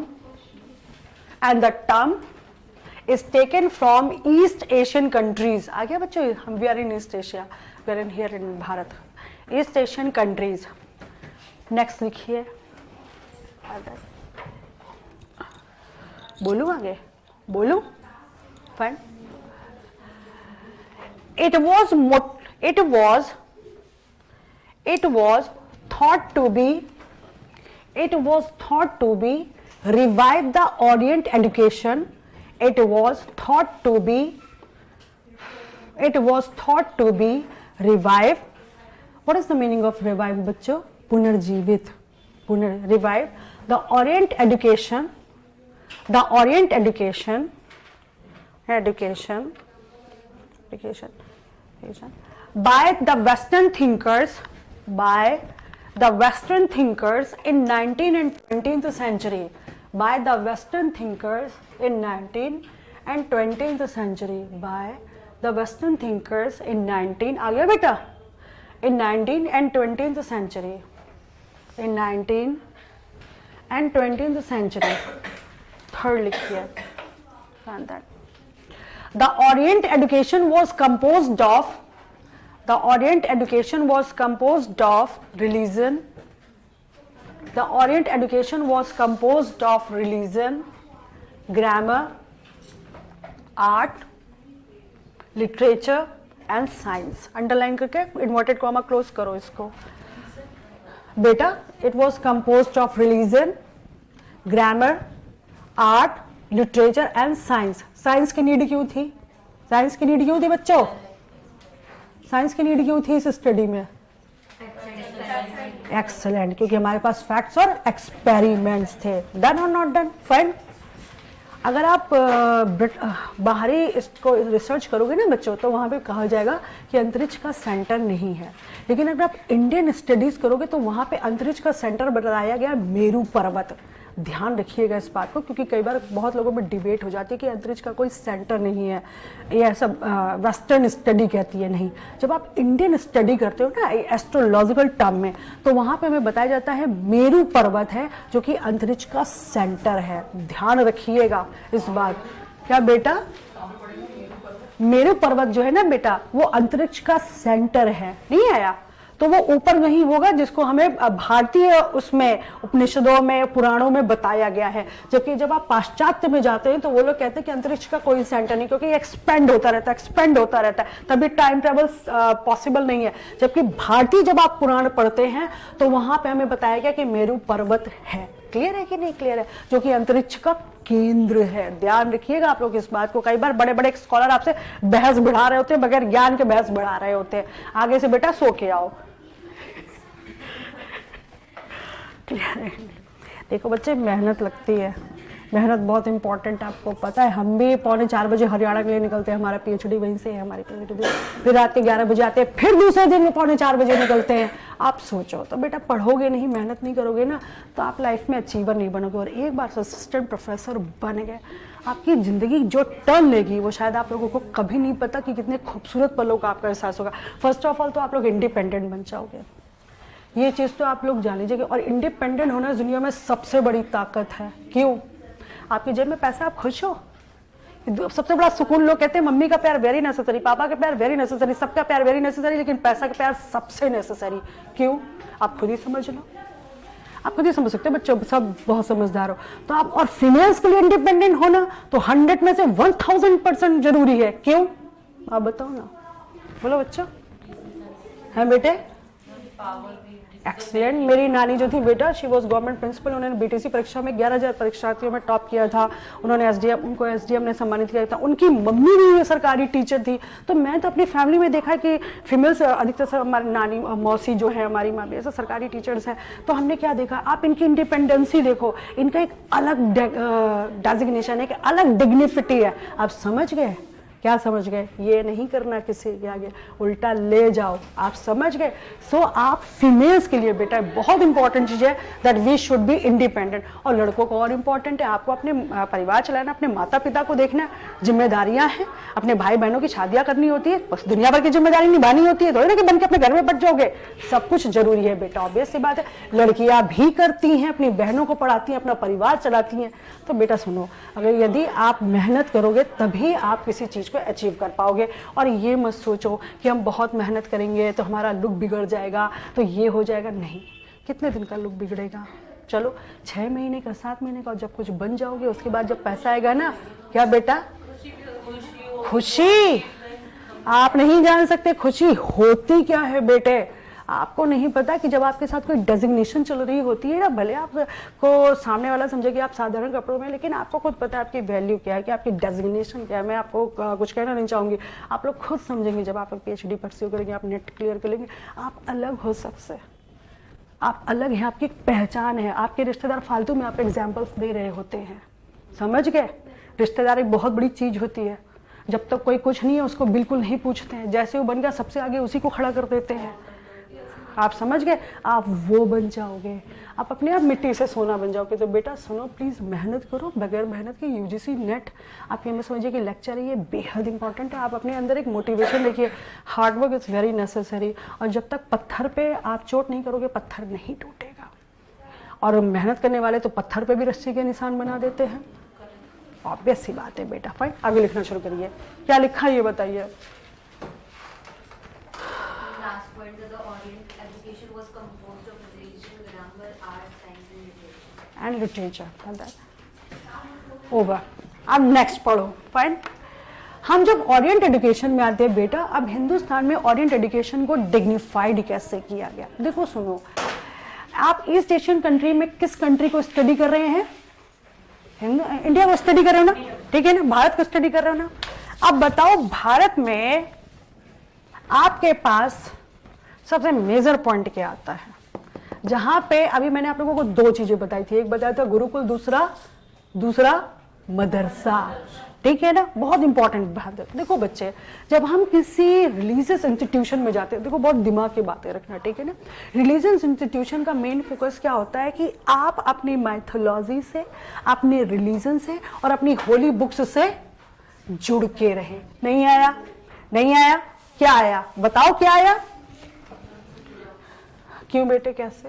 East Asian countries. आ गया बच्चों? हम we are in East Asia, we are in here in Bharat, East Asian countries. Next लिखिए, बोलूं आगे? बोलूं? Fine. It was thought to be revive the Orient education. It was thought to be revive. What is the meaning of revive बच्चों? पुनर्जीवित, revive the Orient education by the Western thinkers in 19th and 20th century. By the Western thinkers in 19th and 20th century. By the Western thinkers in 19, आ गया बेटा? In 19th and 20th century. In 19th and 20th century. Third लिखिए. The Orient education was composed of religion. The Orient education was composed of religion, grammar, art, literature and science. Underline करके inverted comma close करो इसको बेटा. It was composed of religion, grammar, art, literature and science. Science की need क्यों थी? Science की need क्यों थी बच्चों? साइंस की नीड क्यों थी इस स्टडी में? एक्सलेंट, क्योंकि हमारे पास फैक्ट्स और एक्सपेरिमेंट्स थे. डन और नॉट डन? फाइन. अगर आप बाहरी इसको रिसर्च करोगे ना बच्चों, तो वहाँ पे कहा जाएगा कि अंतरिक्ष का सेंटर नहीं है. लेकिन अगर आप इंडियन स्टडीज करोगे तो वहाँ पे अंतरिक्ष का सेंटर बताया गया मेरू पर्वत. ध्यान रखिएगा इस बात को, क्योंकि कई बार बहुत लोगों में डिबेट हो जाती है कि अंतरिक्ष का कोई सेंटर नहीं है, ये सब वेस्टर्न स्टडी कहती है. नहीं, जब आप इंडियन स्टडी करते हो ना एस्ट्रोलॉजिकल टर्म में, तो वहाँ पे हमें बताया जाता है मेरू पर्वत है जो कि अंतरिक्ष का सेंटर है. ध्यान रखिएगा इस बात. क्या बेटा? मेरू पर्वत जो है ना बेटा, वो अंतरिक्ष का सेंटर है. नहीं आया? तो वो ऊपर नहीं होगा जिसको हमें भारतीय उसमें उपनिषदों में पुराणों में बताया गया है. जबकि जब आप पाश्चात्य में जाते हैं तो वो लोग कहते हैं कि अंतरिक्ष का कोई सेंटर नहीं, क्योंकि एक्सपेंड होता रहता है, तभी टाइम ट्रेवल पॉसिबल नहीं है. जबकि भारतीय जब आप पुराण पढ़ते हैं तो वहां पे हमें बताया गया कि मेरू पर्वत है. क्लियर है कि नहीं क्लियर है? जो कि अंतरिक्ष का केंद्र है. ध्यान रखिएगा आप लोग इस बात को. कई बार बड़े बड़े स्कॉलर आपसे बहस बढ़ा रहे होते हैं, बगैर ज्ञान के बहस बढ़ा रहे होते हैं. आगे से बेटा सो के आओ. देखो बच्चे, मेहनत लगती है, मेहनत बहुत इंपॉर्टेंट है. आपको पता है, हम भी 3:45 बजे हरियाणा के लिए निकलते हैं. हमारा पीएचडी वहीं से है, हमारी पीएचडी. फिर रात के 11 बजे आते हैं, फिर दूसरे दिन में 3:45 बजे निकलते हैं. आप सोचो, तो बेटा पढ़ोगे नहीं, मेहनत नहीं करोगे ना, तो आप लाइफ में अचीवर नहीं बनोगे. और एक बार असिस्टेंट प्रोफेसर बन गए, आपकी ज़िंदगी जो टर्न लेगी वो शायद आप लोगों को कभी नहीं पता कि कितने खूबसूरत पलों का आपका एहसास होगा. फर्स्ट ऑफ ऑल तो आप लोग इंडिपेंडेंट बन जाओगे. ये चीज़ तो आप लोग जान लीजिए. और इंडिपेंडेंट होना दुनिया में सबसे बड़ी ताकत है. क्यों? आपकी जेब में पैसा, आप खुश हो. सबसे बड़ा सुकून, लोग कहते हैं मम्मी का प्यार वेरी नेसेसरी, पापा का प्यार वेरी नेसेसरी, सबका प्यार वेरी नेसेसरी, लेकिन पैसा का प्यार सबसे नेसेसरी. क्यों? आप खुद ही समझ लो. आप खुद ही समझ सकते हो बच्चों, सब बहुत समझदार हो. तो आप, और फीमेल्स के लिए इंडिपेंडेंट होना तो 100 में से 1000% जरूरी है. क्यों? आप बताओ ना, बोलो बच्चों. है बेटे? एक्सीलेंट। मेरी नानी जो थी बेटा, शी वॉज गवर्नमेंट प्रिंसिपल, उन्होंने बीटीसी परीक्षा में 11,000 परीक्षार्थियों में टॉप किया था। उन्होंने एसडीएम, उनको एसडीएम ने सम्मानित किया था। उनकी मम्मी भी सरकारी टीचर थी। तो मैं तो अपनी फैमिली में देखा कि फीमेल्स अधिकतर से हमारी नानी मौसी जो है, हमारी माँ भी ऐसे सरकारी टीचर्स हैं। तो हमने क्या देखा, आप इनकी इंडिपेंडेंसी देखो, इनका एक अलग डेजिग्नेशन है, एक अलग डिग्निफिटी है। आप समझ गए? क्या समझ गए? ये नहीं करना किसी के आगे, उल्टा ले जाओ। आप समझ गए? सो आप फीमेल्स के लिए बेटा बहुत इंपॉर्टेंट चीज़ है that we should be independent. और लड़कों को और इम्पॉर्टेंट है, आपको अपने परिवार चलाना, अपने माता पिता को देखना, जिम्मेदारियां हैं, अपने भाई बहनों की शादियां करनी होती है, बस दुनिया भर की जिम्मेदारी निभानी होती है, थोड़ी ना कि बन के अपने घर में बैठ जाओगे। सब कुछ जरूरी है बेटा, ऑब्वियस सी बात है। लड़कियां भी करती हैं, अपनी बहनों को पढ़ाती हैं, अपना परिवार चलाती हैं। तो बेटा सुनो, अगर यदि आप मेहनत करोगे तभी आप किसी चीज़ को अचीव कर पाओगे। और ये मत सोचो कि हम बहुत मेहनत करेंगे तो हमारा लुक बिगड़ जाएगा, तो ये हो जाएगा। नहीं, कितने दिन का लुक बिगड़ेगा? चलो 6 महीने का, 7 महीने का, जब कुछ बन जाओगे उसके बाद जब पैसा आएगा ना, क्या बेटा, खुशी आप नहीं जान सकते खुशी होती क्या है बेटे। आपको नहीं पता कि जब आपके साथ कोई डेजिग्नेशन चल रही होती है ना, भले आपको सामने वाला समझे कि आप साधारण कपड़ों में, लेकिन आपको खुद पता है आपकी वैल्यू क्या है, कि आपकी डेजिग्नेशन क्या है। मैं आपको कुछ कहना नहीं चाहूँगी, आप लोग खुद समझेंगे जब आप PhD परस्यू करेंगे, आप नेट क्लियर करेंगे। आप अलग हो सबसे, आप अलग हैं, आपकी पहचान है। आपके रिश्तेदार फालतू में आप एग्जाम्पल्स दे रहे होते हैं, समझ गए? रिश्तेदार एक बहुत बड़ी चीज़ होती है। जब तक कोई कुछ नहीं है उसको बिल्कुल नहीं पूछते हैं, जैसे वो बन गया सबसे आगे उसी को खड़ा कर देते हैं। आप समझ गए? आप वो बन जाओगे, आप अपने आप मिट्टी से सोना बन जाओगे। तो बेटा सुनो, प्लीज़ मेहनत करो। बगैर मेहनत के UGC नेट, आप ये मत समझिए कि लेक्चर है, ये बेहद इंपॉर्टेंट है। आप अपने अंदर एक मोटिवेशन देखिए, हार्डवर्क इज़ वेरी नेसेसरी। और जब तक पत्थर पे आप चोट नहीं करोगे, पत्थर नहीं टूटेगा। और मेहनत करने वाले तो पत्थर पे भी रस्सी के निशान बना देते हैं। ऑब्वियस सी बात है बेटा। फाइन, आगे लिखना शुरू करिए। क्या लिखा है ये बताइए। Last point that the Orient education was composed of religion, grammar, art, science and literature. And literature, over. अब नेक्स्ट पढ़ो। फाइन, हम जब ओरिएंट एजुकेशन में आते हैं बेटा, अब हिंदुस्तान में ओरिएंट एजुकेशन को डिग्निफाइड कैसे किया गया। देखो सुनो, आप ईस्ट एशियन कंट्री में किस कंट्री को स्टडी कर रहे हैं? इंडिया को स्टडी कर रहे हो ना, ठीक है ना, भारत को स्टडी कर रहे हो ना। अब बताओ, भारत में आपके पास सबसे मेजर पॉइंट क्या आता है? जहां पे अभी मैंने आप लोगों को 2 चीजें बताई थी, एक बताया था गुरुकुल, दूसरा मदरसा, ठीक है ना। बहुत इंपॉर्टेंट बात है। देखो बच्चे, जब हम किसी रिलीजियस इंस्टीट्यूशन में जाते हैं, देखो बहुत दिमाग की बातें रखना, ठीक है ना। रिलीजियस इंस्टीट्यूशन का मेन फोकस क्या होता है कि आप अपनी माइथोलॉजी से, अपने रिलीजन से और अपनी होली बुक्स से जुड़ के रहे। नहीं आया? नहीं आया? क्या आया बताओ, क्या आया? क्यों बेटे, कैसे?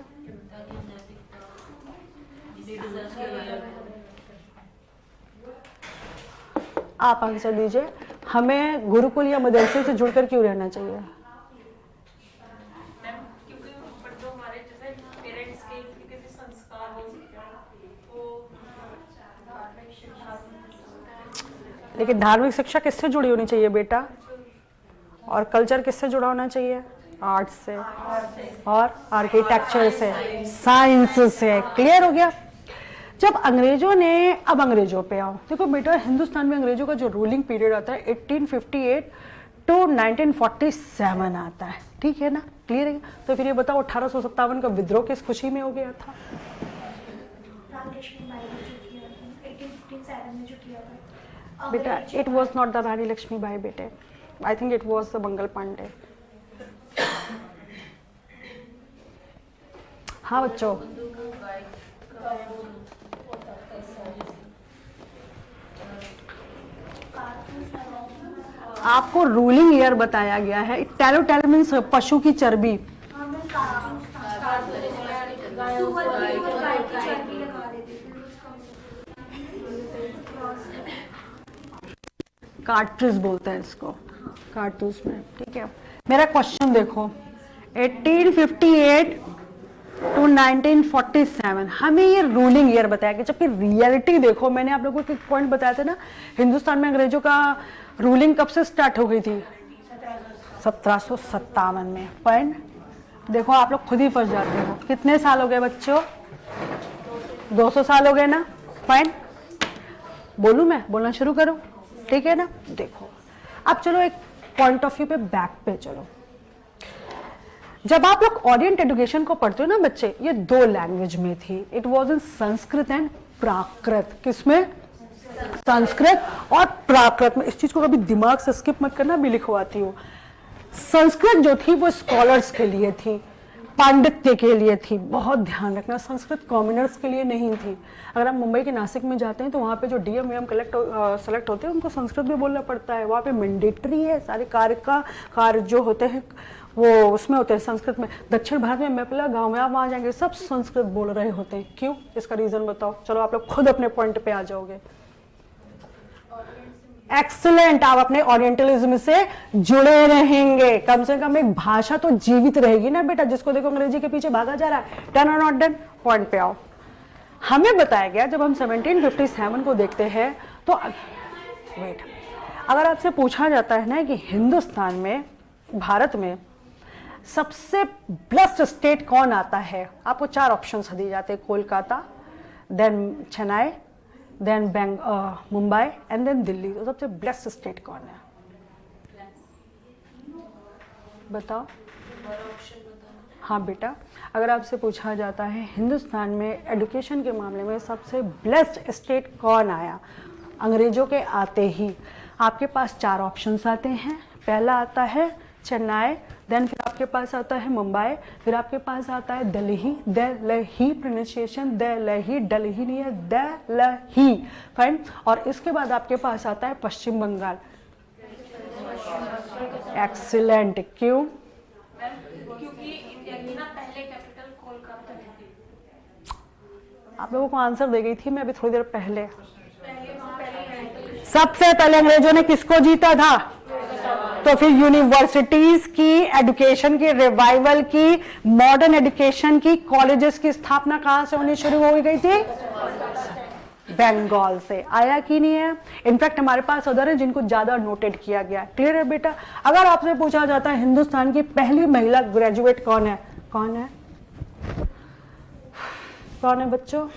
आप आंसर दीजिए। हमें गुरुकुल या मदरसे से जुड़कर क्यों रहना चाहिए? क्योंकि ऊपर जो हमारे जैसे पेरेंट्स के किसी संस्कार हो वो धार्मिक शिक्षा, लेकिन धार्मिक शिक्षा किससे जुड़ी होनी चाहिए बेटा? और कल्चर किससे जुड़ा होना चाहिए? आर्ट से और आर्किटेक्चर से, साइंस से। क्लियर हो गया? जब अंग्रेजों ने, अब अंग्रेजों पे आओ। देखो बेटा, हिंदुस्तान में अंग्रेजों का जो रूलिंग पीरियड आता है 1858 टू 1947 आता है, ठीक है ना। क्लियर है? तो फिर ये बताओ 1857 का विद्रोह किस खुशी में हो गया था? रानी लक्ष्मीबाई ने जो किया था 1857 में जो किया था। बेटा, it was not the Rani Lakshmibai बेटे, I think it was the Mangal Pandey. हाँ बच्चों, आपको रूलिंग ईयर बताया गया है। टेलोटेल मीन्स पशु की चर्बी। हमें कार्टून सुअर की और गाय की चर्बी लगा देते थे उसका। कार्ट्रिज बोलते हैं इसको, कारतूस में, ठीक है। मेरा क्वेश्चन देखो, 1858 टू 1947 हमें ये रूलिंग ईयर बताया गया, जबकि रियलिटी देखो, मैंने आप लोगों को एक पॉइंट बताया था ना, हिंदुस्तान में अंग्रेजों का रूलिंग कब से स्टार्ट हो गई थी? 1757 में। फाइन, देखो आप लोग खुद ही फंस जाते हो। कितने साल हो गए बच्चों? 200 साल हो गए ना? फाइन, बोलूं मैं? बोलना शुरू करूं? ठीक है ना? देखो अब चलो एक पॉइंट ऑफ व्यू पे बैक पे चलो। जब आप लोग ओरिएंट एजुकेशन को पढ़ते हो ना बच्चे, ये 2 लैंग्वेज में थी। It was in Sanskrit and Prakrit. किसमें? संस्कृत और प्राकृत में। इस चीज को कभी दिमाग से स्किप मत करना, भी लिखवाती हूँ। संस्कृत जो थी वो स्कॉलर्स के लिए थी, पांडित्य के लिए थी। बहुत ध्यान रखना, संस्कृत कॉमनर्स के लिए नहीं थी। अगर आप मुंबई के नासिक में जाते हैं तो वहाँ पे जो डीएम वीएम सेलेक्ट होते हैं उनको संस्कृत भी बोलना पड़ता है। वहाँ पे मैंडेटरी है, सारे कार्य जो होते हैं वो उसमें होते हैं संस्कृत में। दक्षिण भारत में मैपला गाँव में आप वहाँ जाएंगे सब संस्कृत बोल रहे होते हैं। क्यों? इसका रीजन बताओ। चलो आप लोग खुद अपने पॉइंट पे आ जाओगे। एक्सीलेंट, आप अपने ओरिएंटलिज्म से जुड़े रहेंगे। कम से कम एक भाषा तो जीवित रहेगी ना बेटा। जिसको देखो अंग्रेजी के पीछे भागा जा रहा है। डन और नॉट डन? पॉइंट पे आओ। हमें बताया गया जब हम 1757 को देखते हैं तो वेट, अगर आपसे पूछा जाता है ना कि हिंदुस्तान में, भारत में सबसे ब्लेस्ड स्टेट कौन आता है, आपको 4 ऑप्शंस दिए जाते हैं। Kolkata, then Chennai, then Mumbai and then Delhi. तो सबसे ब्लेस्ड स्टेट कौन है? बताओ। हाँ बेटा, अगर आपसे पूछा जाता है हिंदुस्तान में एजुकेशन के मामले में सबसे ब्लेस्ड स्टेट कौन आया अंग्रेजों के आते ही, आपके पास 4 ऑप्शंस आते हैं। पहला आता है चेन्नई, देन फिर आपके पास आता है मुंबई, फिर आपके पास आता है दिल्ली। दिल्ली प्रोनाउंसिएशन दिल्ली, दिल्ली नहीं है, दिल्ली। फाइन। और इसके बाद आपके पास आता है पश्चिम बंगाल। एक्सीलेंट। क्यों? क्योंकि इंडिया की ना पहले कैपिटल कोलकाता थी। आप लोगों को आंसर दे गई थी मैं अभी थोड़ी देर पहले। सबसे पहले अंग्रेजों ने किसको जीता था? तो फिर यूनिवर्सिटीज की, एजुकेशन की रिवाइवल की, मॉडर्न एजुकेशन की, कॉलेजेस की स्थापना कहां से होनी शुरू हो गई थी? बंगाल से। आया कि नहीं है? इनफैक्ट हमारे पास उधर है जिनको ज्यादा नोटेड किया गया। क्लियर है बेटा? अगर आपसे पूछा जाता है हिंदुस्तान की पहली महिला ग्रेजुएट कौन है? कौन है? कौन है बच्चों?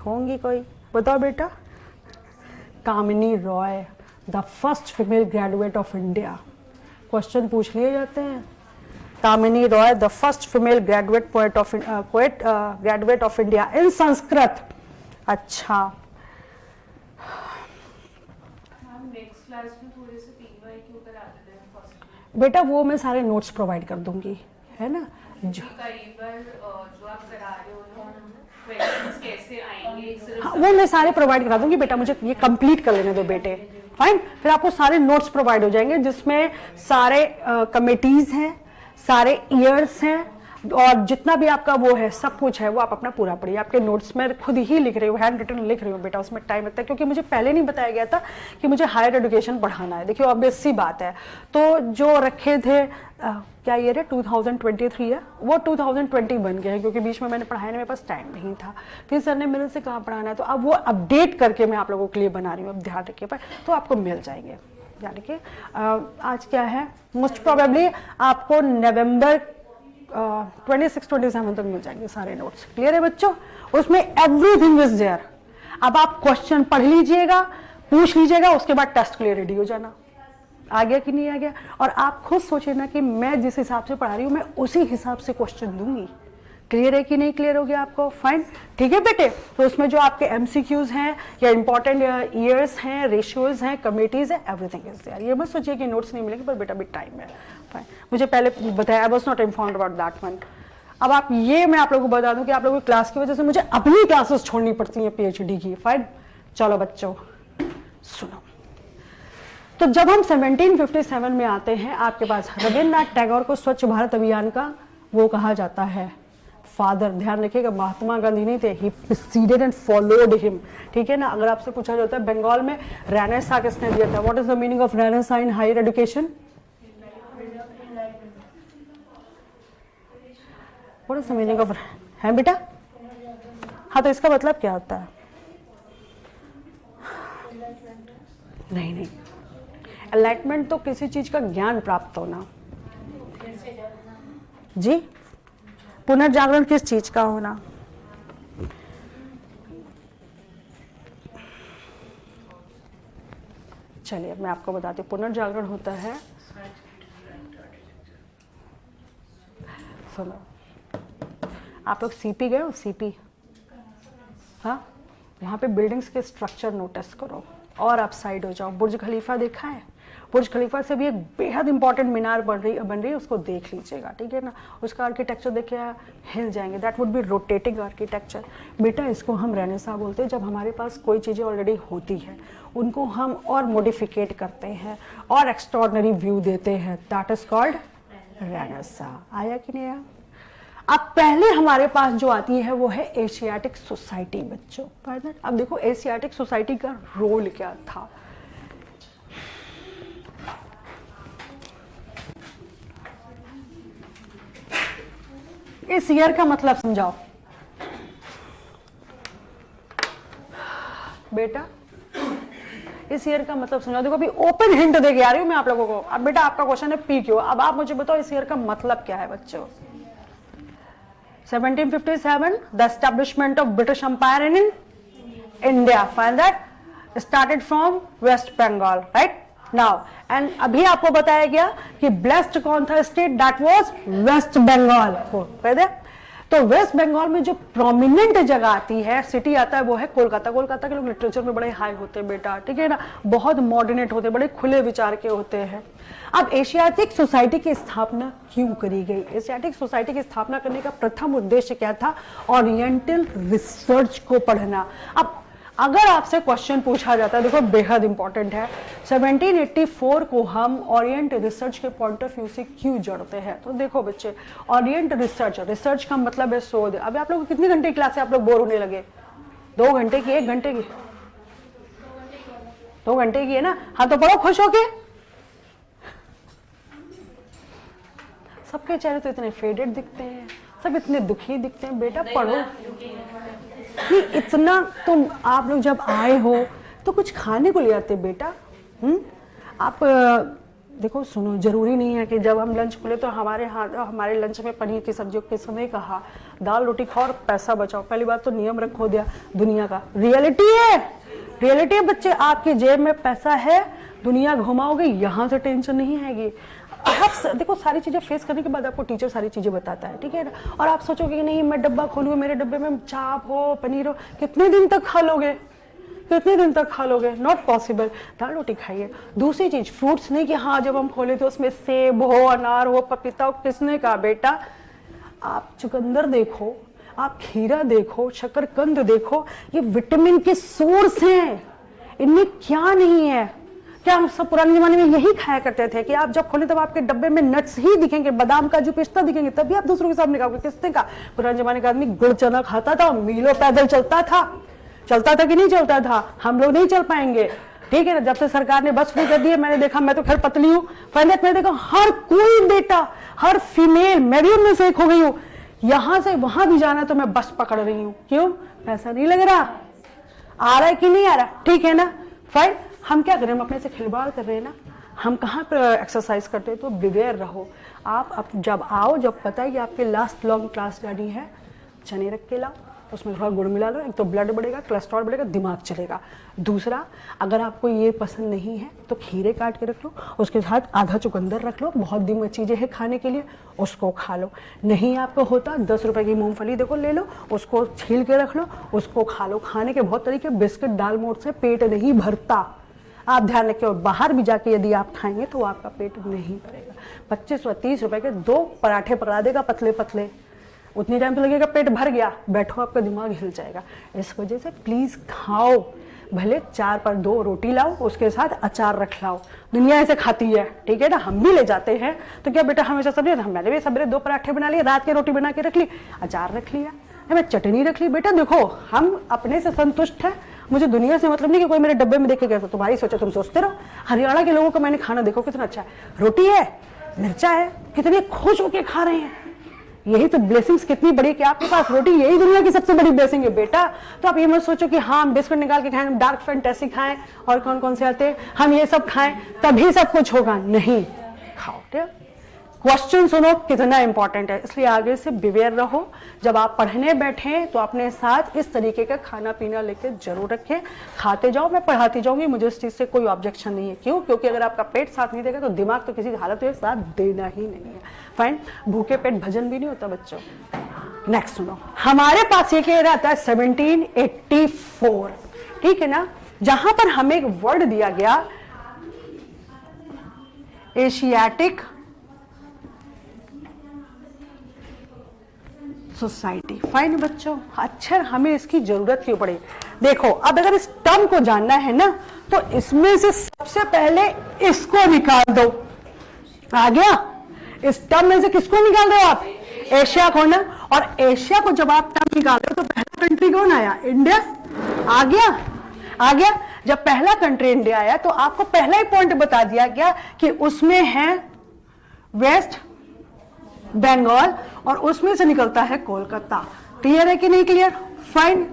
होंगी कोई? बताओ बेटा। Kamini Roy, the first female graduate of India. Question पूछ लिए जाते हैं। Kamini Roy, the first female graduate graduate of India in Sanskrit. अच्छा, नेक्स्ट क्लास में थोड़े से PYQ करा देते हैं फर्स्ट। बेटा वो मैं सारे नोट्स प्रोवाइड कर दूंगी, है ना? जो कई बार जो आप करा रहे हो ना, क्वेश्चंस कैसे आएंगे सिर्फ हाँ, वो मैं सारे प्रोवाइड करा दूंगी बेटा। मुझे ये कंप्लीट कर लेने दो बेटे। फाइन। फिर आपको सारे नोट्स प्रोवाइड हो जाएंगे जिसमें सारे कमिटीज हैं, सारे ईयर्स हैं, और जितना भी आपका वो है सब कुछ है वो आप अपना पूरा पढ़िए। आपके नोट्स में खुद ही लिख रही हूँ, हैंड रिटन लिख रही हूँ बेटा। उसमें टाइम लगता है क्योंकि मुझे पहले नहीं बताया गया था कि मुझे हायर एजुकेशन पढ़ाना है। देखिए ऑब्वियस सी बात है। तो जो रखे थे क्या ईयर है? 2023 है, वो 2020 बन गया है क्योंकि बीच में मैंने पढ़ाने मेरे पास टाइम नहीं था। फिर सर ने मेरे से कहाँ पढ़ाना है, तो अब वो अपडेट करके मैं आप लोगों के लिए बना रही हूँ। अब ध्यान रखिए पर, तो आपको मिल जाएंगे। ध्यान रखिए। आज क्या है? मोस्ट प्रोबेबली आपको नवंबर 26-27 तक मिल जाएंगे सारे नोट्स। क्लियर है बच्चों? उसमें एवरीथिंग इज देयर। अब आप क्वेश्चन पढ़ लीजिएगा, पूछ लीजिएगा, उसके बाद टेस्ट के लिए रेडी हो जाना। आ गया कि नहीं आ गया? और आप खुद सोचिए ना कि मैं जिस हिसाब से पढ़ा रही हूँ मैं उसी हिसाब से क्वेश्चन दूंगी। क्लियर है कि नहीं क्लियर हो गया आपको? फाइन। ठीक है बेटे। तो उसमें जो आपके MCQs हैं या इंपॉर्टेंट ईयर्स हैं, रेशियोज हैं, कमिटीज हैं, एवरीथिंग इज देयर। ये मत सोचिए कि नोट्स नहीं मिलेंगे, पर बेटा भी टाइम है। फाइन। मुझे पहले बताया, I was not informed about that one. अब आप ये मैं आप लोगों को बता दूं कि आप लोगों की क्लास की वजह से मुझे अपनी क्लासेस छोड़नी पड़ती हैं PhD की। फाइन। चलो बच्चों सुनो। तो जब हम 1757 में आते हैं, आपके पास रविन्द्रनाथ टैगोर को स्वच्छ भारत अभियान का वो कहा जाता है फादर। ध्यान रखिएगा, महात्मा गांधी नहीं थे, ही प्रीसीडेड एंड फॉलोड हिम। ठीक है ना? अगर आपसे पूछा जाता है बंगाल में रेनेसां किसने दिया था? What is the meaning of renaissance in higher education? What is the meaning of, है बेटा? हाँ, तो इसका मतलब क्या होता है? नहीं, एनलाइटमेंट तो किसी चीज का ज्ञान प्राप्त होना। जी, पुनर्जागरण किस चीज का होना? चलिए मैं आपको बताती हूँ, पुनर्जागरण होता है, सुनो, आप लोग सीपी गए हो? सीपी, हाँ, यहाँ पे बिल्डिंग्स के स्ट्रक्चर नोटिस करो और आप साइड हो जाओ। बुर्ज खलीफा देखा है? बुर्ज खलीफा से भी एक बेहद इंपॉर्टेंट मीनार बन रही है, उसको देख लीजिएगा, ठीक है ना। उसका आर्किटेक्चर देख के हिल जाएंगे, that would be rotating architecture. बेटा इसको हम रेनेसा बोलते हैं, जब हमारे पास कोई चीज़ें ऑलरेडी होती है उनको हम और मॉडिफिकेट करते हैं और एक्स्ट्रॉर्डनरी व्यू देते हैं, दैट इज कॉल्ड रेनेसा। आया कि नहीं आया? अब पहले हमारे पास जो आती है वो है एशियाटिक सोसाइटी बच्चों। अब देखो एशियाटिक सोसाइटी का रोल क्या था। इस ईयर का मतलब समझाओ बेटा, इस ईयर का मतलब समझाओ। देखो अभी ओपन हिंट दे के आ रही हूं मैं आप लोगों को। अब बेटा आपका क्वेश्चन है पी क्यू, अब आप मुझे बताओ इस ईयर का मतलब क्या है बच्चों। 1757, the establishment of British Empire in India. Find that started from West Bengal, right? Now, and अभी आपको बताया गया कि blessed कौन था state? That was West Bengal. पहले तो वेस्ट बंगाल में जो प्रोमिनेंट जगह आती है, सिटी आता है, वो है कोलकाता। कोलकाता के लोग लिटरेचर में बड़े हाई होते हैं बेटा, ठीक है ना, बहुत मॉडर्नेट होते हैं, बड़े खुले विचार के होते हैं। अब एशियाटिक सोसाइटी की स्थापना क्यों करी गई? एशियाटिक सोसाइटी की स्थापना करने का प्रथम उद्देश्य क्या था? ओरिएंटल रिसर्च को पढ़ना। अब अगर आपसे क्वेश्चन पूछा जाता है, देखो बेहद इंपॉर्टेंट है, 1784 को हम ओरिएंट रिसर्च के पॉइंट ऑफ व्यू से क्यों जोड़ते हैं? तो देखो बच्चे, ओरिएंट रिसर्च, रिसर्च का मतलब है शोध। अब आप लोग कितनी घंटे की क्लास से आप लोग बोर होने लगे? 2 घंटे की, 1 घंटे की? 2 घंटे की है ना? हाँ तो पढ़ो खुश होके। सबके चेहरे तो इतने फेडेड दिखते हैं, सब इतने दुखी दिखते हैं। बेटा पढ़ो कि इतना तुम आप लोग जब आए हो तो कुछ खाने को ले आते बेटा। आप देखो सुनो, जरूरी नहीं है कि जब हम लंच खुले तो हमारे लंच में पनीर की सब्जियों के समय कहा दाल रोटी खाओ और पैसा बचाओ। पहली बात तो नियम रखो दिया दुनिया का, रियलिटी है बच्चे। आपकी जेब में पैसा है, दुनिया घुमाओगे, यहाँ से टेंशन नहीं हैगी। देखो सारी चीजें फेस करने के बाद आपको टीचर सारी चीजें बताता है, ठीक है ना। और आप सोचोगे कि नहीं मैं डब्बा खोलूँ, मेरे डब्बे में चाप हो, पनीर हो, कितने दिन तक खा लोगे? Not possible. दाल रोटी खाइए। दूसरी चीज, फ्रूट्स नहीं कि हाँ जब हम खोले तो उसमें सेब हो, अनार हो, पपीता हो, किसने कहा बेटा? आप चुकंदर देखो, आप खीरा देखो, शकरकंद देखो, ये विटामिन के सोर्स हैं, इनमें क्या नहीं है? क्या हम सब पुराने जमाने में यही खाया करते थे कि आप जब खोले तब आपके डब्बे में नट्स ही दिखेंगे, बादाम काजू पिस्ता दिखेंगे, तभी आप दूसरों के सामने खाओगे। किसने कहा? पुराने जमाने का आदमी गुड़ चना खाता था, मीलों पैदल चलता था कि नहीं चलता था? हम लोग नहीं चल पाएंगे, ठीक है ना। जब से सरकार ने बस फ्री कर दी है, मैंने देखा, मैं तो खैर पतली हूँ, मैंने देखा हर कोई बेटा, हर फीमेल, मैं भी उनमें से एक हो गई हूँ, यहां से वहां भी जाना तो मैं बस पकड़ रही हूँ। क्यों? पैसा नहीं लग रहा। आ रहा है कि नहीं आ रहा? ठीक है ना, फाइन। हम क्या करें? हम अपने से खिलवाड़ कर रहे हैं ना। हम कहाँ पर एक्सरसाइज करते हैं? तो बिवेयर रहो। आप जब आओ, जब पता है कि आपके लास्ट लॉन्ग क्लास जानी है, चने रख के लाओ, उसमें थोड़ा गुड़ मिला लो, एक तो ब्लड बढ़ेगा, कोलेस्ट्रॉल बढ़ेगा, दिमाग चलेगा। दूसरा, अगर आपको ये पसंद नहीं है तो खीरे काट के रख लो, उसके साथ आधा चुकंदर रख लो, बहुत दिन चीज़ें हैं खाने के लिए, उसको खा लो। नहीं आपको होता, 10 रुपए की मूंगफली देखो ले लो, उसको छील के रख लो, उसको खा लो। खाने के बहुत तरीके, बिस्किट दाल मोट से पेट नहीं भरता, आप ध्यान रखिए। और बाहर भी जाके यदि आप खाएंगे तो आपका पेट नहीं भरेगा। 25 और 30 रुपए के 2 पराठे पकड़ा देगा पतले पतले, उतनी टाइम तो लगेगा पेट भर गया, बैठो आपका दिमाग हिल जाएगा। इस वजह से प्लीज खाओ, भले 4 पर 2 रोटी लाओ, उसके साथ अचार रख लाओ। दुनिया ऐसे खाती है, ठीक है ना, हम भी ले जाते हैं। तो क्या बेटा हमेशा सब्जी? मैंने भी सवेरे 2 पराठे बना लिए, रात की रोटी बना के रख ली, अचार रख लिया, मैं चटनी रख ली। बेटा देखो हम अपने से संतुष्ट हैं, मुझे दुनिया से मतलब नहीं कि कोई मेरे डब्बे में देख के कैसा। तुम्हारी सोचा तुम सोचते रहो। हरियाणा के लोगों को मैंने खाना देखो कितना अच्छा है, रोटी है, मिर्चा है, कितने खुश होके खा रहे हैं। यही तो ब्लेसिंग्स कितनी बड़ी कि आपके पास रोटी, यही दुनिया की सबसे बड़ी ब्लेसिंग है बेटा। तो आप ये मत सोचो कि हाँ हम बिस्कुट निकाल के खाएं, डार्क फैंटेसी खाएं और कौन कौन से आते हैं, हम ये सब खाएं तभी सब कुछ होगा। नहीं, खाओ। क्वेश्चन सुनो कितना इंपॉर्टेंट है, इसलिए आगे से बिवेयर रहो। जब आप पढ़ने बैठे तो अपने साथ इस तरीके का खाना पीना लेके जरूर रखें। खाते जाओ, मैं पढ़ाती जाऊंगी, मुझे इस चीज़ से कोई ऑब्जेक्शन नहीं है। क्यों? क्योंकि अगर आपका पेट साथ नहीं देगा तो दिमाग तो किसी हालत में साथ देना ही नहीं है। फाइन, भूखे पेट भजन भी नहीं होता बच्चों। नेक्स्ट सुनो, हमारे पास ये कह रहा था 1784, ठीक है ना, जहां पर हमें एक वर्ड दिया गया एशियाटिक सोसाइटी। फाइन बच्चों, अक्षर हमें इसकी जरूरत क्यों पड़ी? देखो, अब अगर इस टर्म को जानना है ना तो इसमें से सबसे पहले इसको निकाल दो। आ गया? इस टर्म में से किसको निकाल दो आप? एशिया को ना। और एशिया को जब आप टर्म निकाल रहे हो तो पहला कंट्री कौन आया? इंडिया। आ गया? आ गया? जब पहला कंट्री इंडिया आया तो आपको पहला ही पॉइंट बता दिया गया कि उसमें है वेस्ट बंगाल और उसमें से निकलता है कोलकाता। क्लियर है कि नहीं क्लियर? फाइन।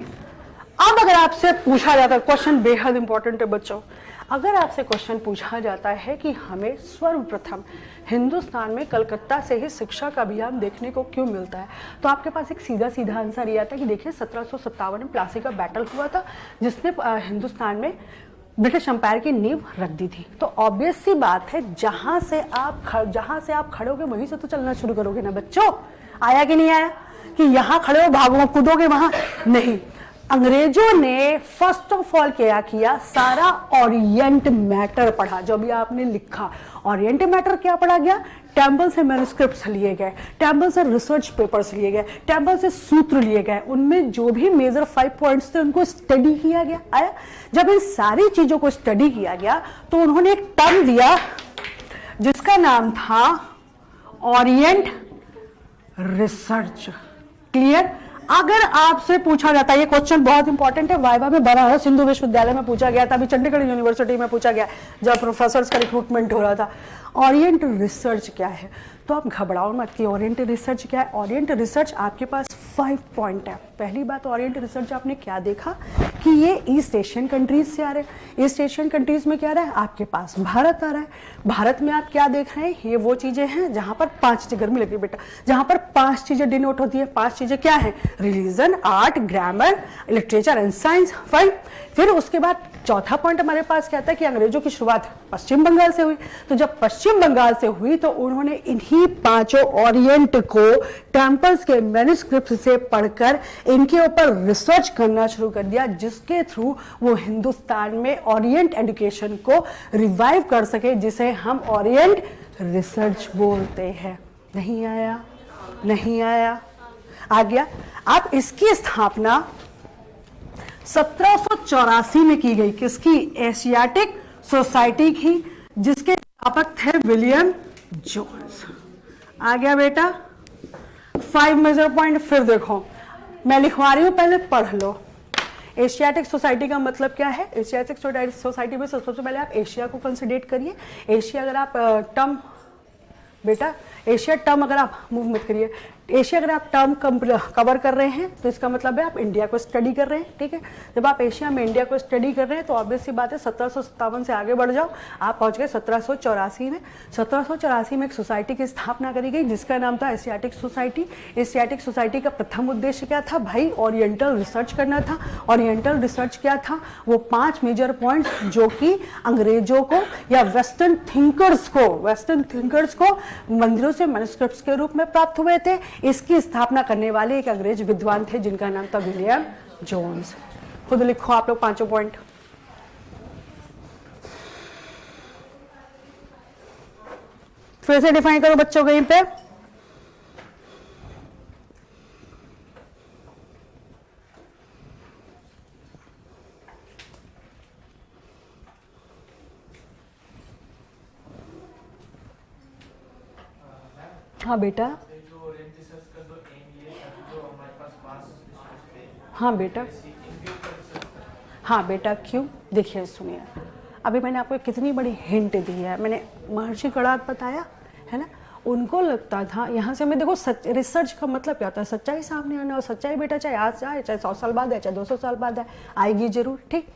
अब अगर आपसे पूछा जाता है, क्वेश्चन बेहद इंपॉर्टेंट है बच्चों, अगर आपसे क्वेश्चन पूछा जाता है कि हमें सर्वप्रथम हिंदुस्तान में कलकत्ता से ही शिक्षा का अभियान देखने को क्यों मिलता है, तो आपके पास एक सीधा सीधा आंसर ये आता है कि देखिए 1757 में प्लासी का बैटल हुआ था जिसने हिंदुस्तान में ब्रिटिश एम्पायर की नींव रख दी थी। तो ऑब्वियस सी बात है, जहां से आप खड़े होगे वहीं से तो चलना शुरू करोगे ना बच्चों। आया कि नहीं आया? कि यहां खड़े हो भागो कूदोगे वहां नहीं। अंग्रेजों ने फर्स्ट ऑफ ऑल क्या किया, सारा ओरिएंट मैटर पढ़ा। जो भी आपने लिखा ओरिएंट मैटर क्या पढ़ा गया? टेम्पल से मैन्युस्क्रिप्ट्स लिए गए, टेम्पल से रिसर्च पेपर्स लिए गए, टेम्पल से सूत्र लिए गए, उनमें जो भी मेजर 5 पॉइंट्स थे उनको स्टडी किया गया। आया? जब इन सारी चीजों को स्टडी किया गया तो उन्होंने एक टर्म दिया जिसका नाम था ओरिएंट रिसर्च। क्लियर? अगर आपसे पूछा जाता है, ये क्वेश्चन बहुत इंपॉर्टेंट है, वाइवा में बनारस हिंदू विश्वविद्यालय में पूछा गया था, अभी चंडीगढ़ यूनिवर्सिटी में पूछा गया जब प्रोफेसर का रिक्रूटमेंट हो रहा था, ओरिएंट रिसर्च क्या है? तो आप घबराओ मत कि ओरिएंट रिसर्च क्या है। ओरिएंट रिसर्च आपके पास 5 पॉइंट है। पहली बात, ओरिएंट रिसर्च आपने क्या देखा कि ये ईस्ट एशियन कंट्रीज से आ रहे हैं। ईस्ट एशियन कंट्रीज में क्या आ रहा है? आपके पास भारत आ रहा है। भारत में आप क्या देख रहे हैं? ये वो चीजें हैं जहां पर 5 चीजें, गर्मी लग रही बेटा, जहां पर 5 चीजें डिनोट होती है। 5 चीजें क्या है? Religion, art, grammar, literature and science. Fine. फिर उसके बाद चौथा पॉइंट हमारे पास क्या आता है कि अंग्रेजों की शुरुआत पश्चिम बंगाल से हुई। तो जब पश्चिम बंगाल से हुई तो उन्होंने इन्हीं 5 ओरिएंट को टेम्पल्स के मैन्युस्क्रिप्ट से पढ़कर इनके ऊपर रिसर्च करना शुरू कर दिया, जिसके थ्रू वो हिंदुस्तान में ओरिएंट एजुकेशन को रिवाइव कर सके, जिसे हम ओरिएंट रिसर्च बोलते हैं। नहीं आया? नहीं आया? आ गया? आप इसकी स्थापना 1784 में की गई। किसकी? एशियाटिक सोसाइटी की, जिसके स्थापक थे विलियम जोन्स। आ गया बेटा? 5 मेजर पॉइंट। फिर देखो, मैं लिखवा रही हूं, पहले पढ़ लो। एशियाटिक सोसाइटी का मतलब क्या है? एशियाटिक सोसाइटी में सबसे पहले आप एशिया को कंसिडर करिए। एशिया अगर आप टर्म, बेटा एशिया टर्म अगर आप मूव मत करिए, एशिया अगर आप टर्म कवर कर रहे हैं तो इसका मतलब है आप इंडिया को स्टडी कर रहे हैं। ठीक है? जब आप एशिया में इंडिया को स्टडी कर रहे हैं तो ऑब्वियस सी बात है 1757 से आगे बढ़ जाओ, आप पहुंच गए 1784 में। 1784 में एक सोसाइटी की स्थापना करी गई जिसका नाम था एशियाटिक सोसाइटी। एशियाटिक सोसाइटी का प्रथम उद्देश्य क्या था भाई? ओरिएंटल रिसर्च करना था। ओरिएंटल रिसर्च क्या था? वो 5 मेजर पॉइंट जो कि अंग्रेजों को या वेस्टर्न थिंकर्स को मंदिरों से मैन्युस्क्रिप्ट्स के रूप में प्राप्त हुए थे। इसकी स्थापना करने वाले एक अंग्रेज विद्वान थे जिनका नाम था विलियम जोन्स। खुद लिखो आप लोग 5 पॉइंट। फिर से डिफाइन करो बच्चों कहीं पे। हाँ बेटा। हाँ बेटा। हाँ बेटा, क्यों? देखिए सुनिए, अभी मैंने आपको कितनी बड़ी हिंट दी है। मैंने महर्षि कणाद बताया है ना, उनको लगता था यहाँ से हमें देखो रिसर्च का मतलब क्या होता है, सच्चाई सामने आना, और सच्चाई बेटा चाहे आज आए, चाहे 100 साल बाद है, चाहे 200 साल बाद है, आएगी जरूर, ठीक।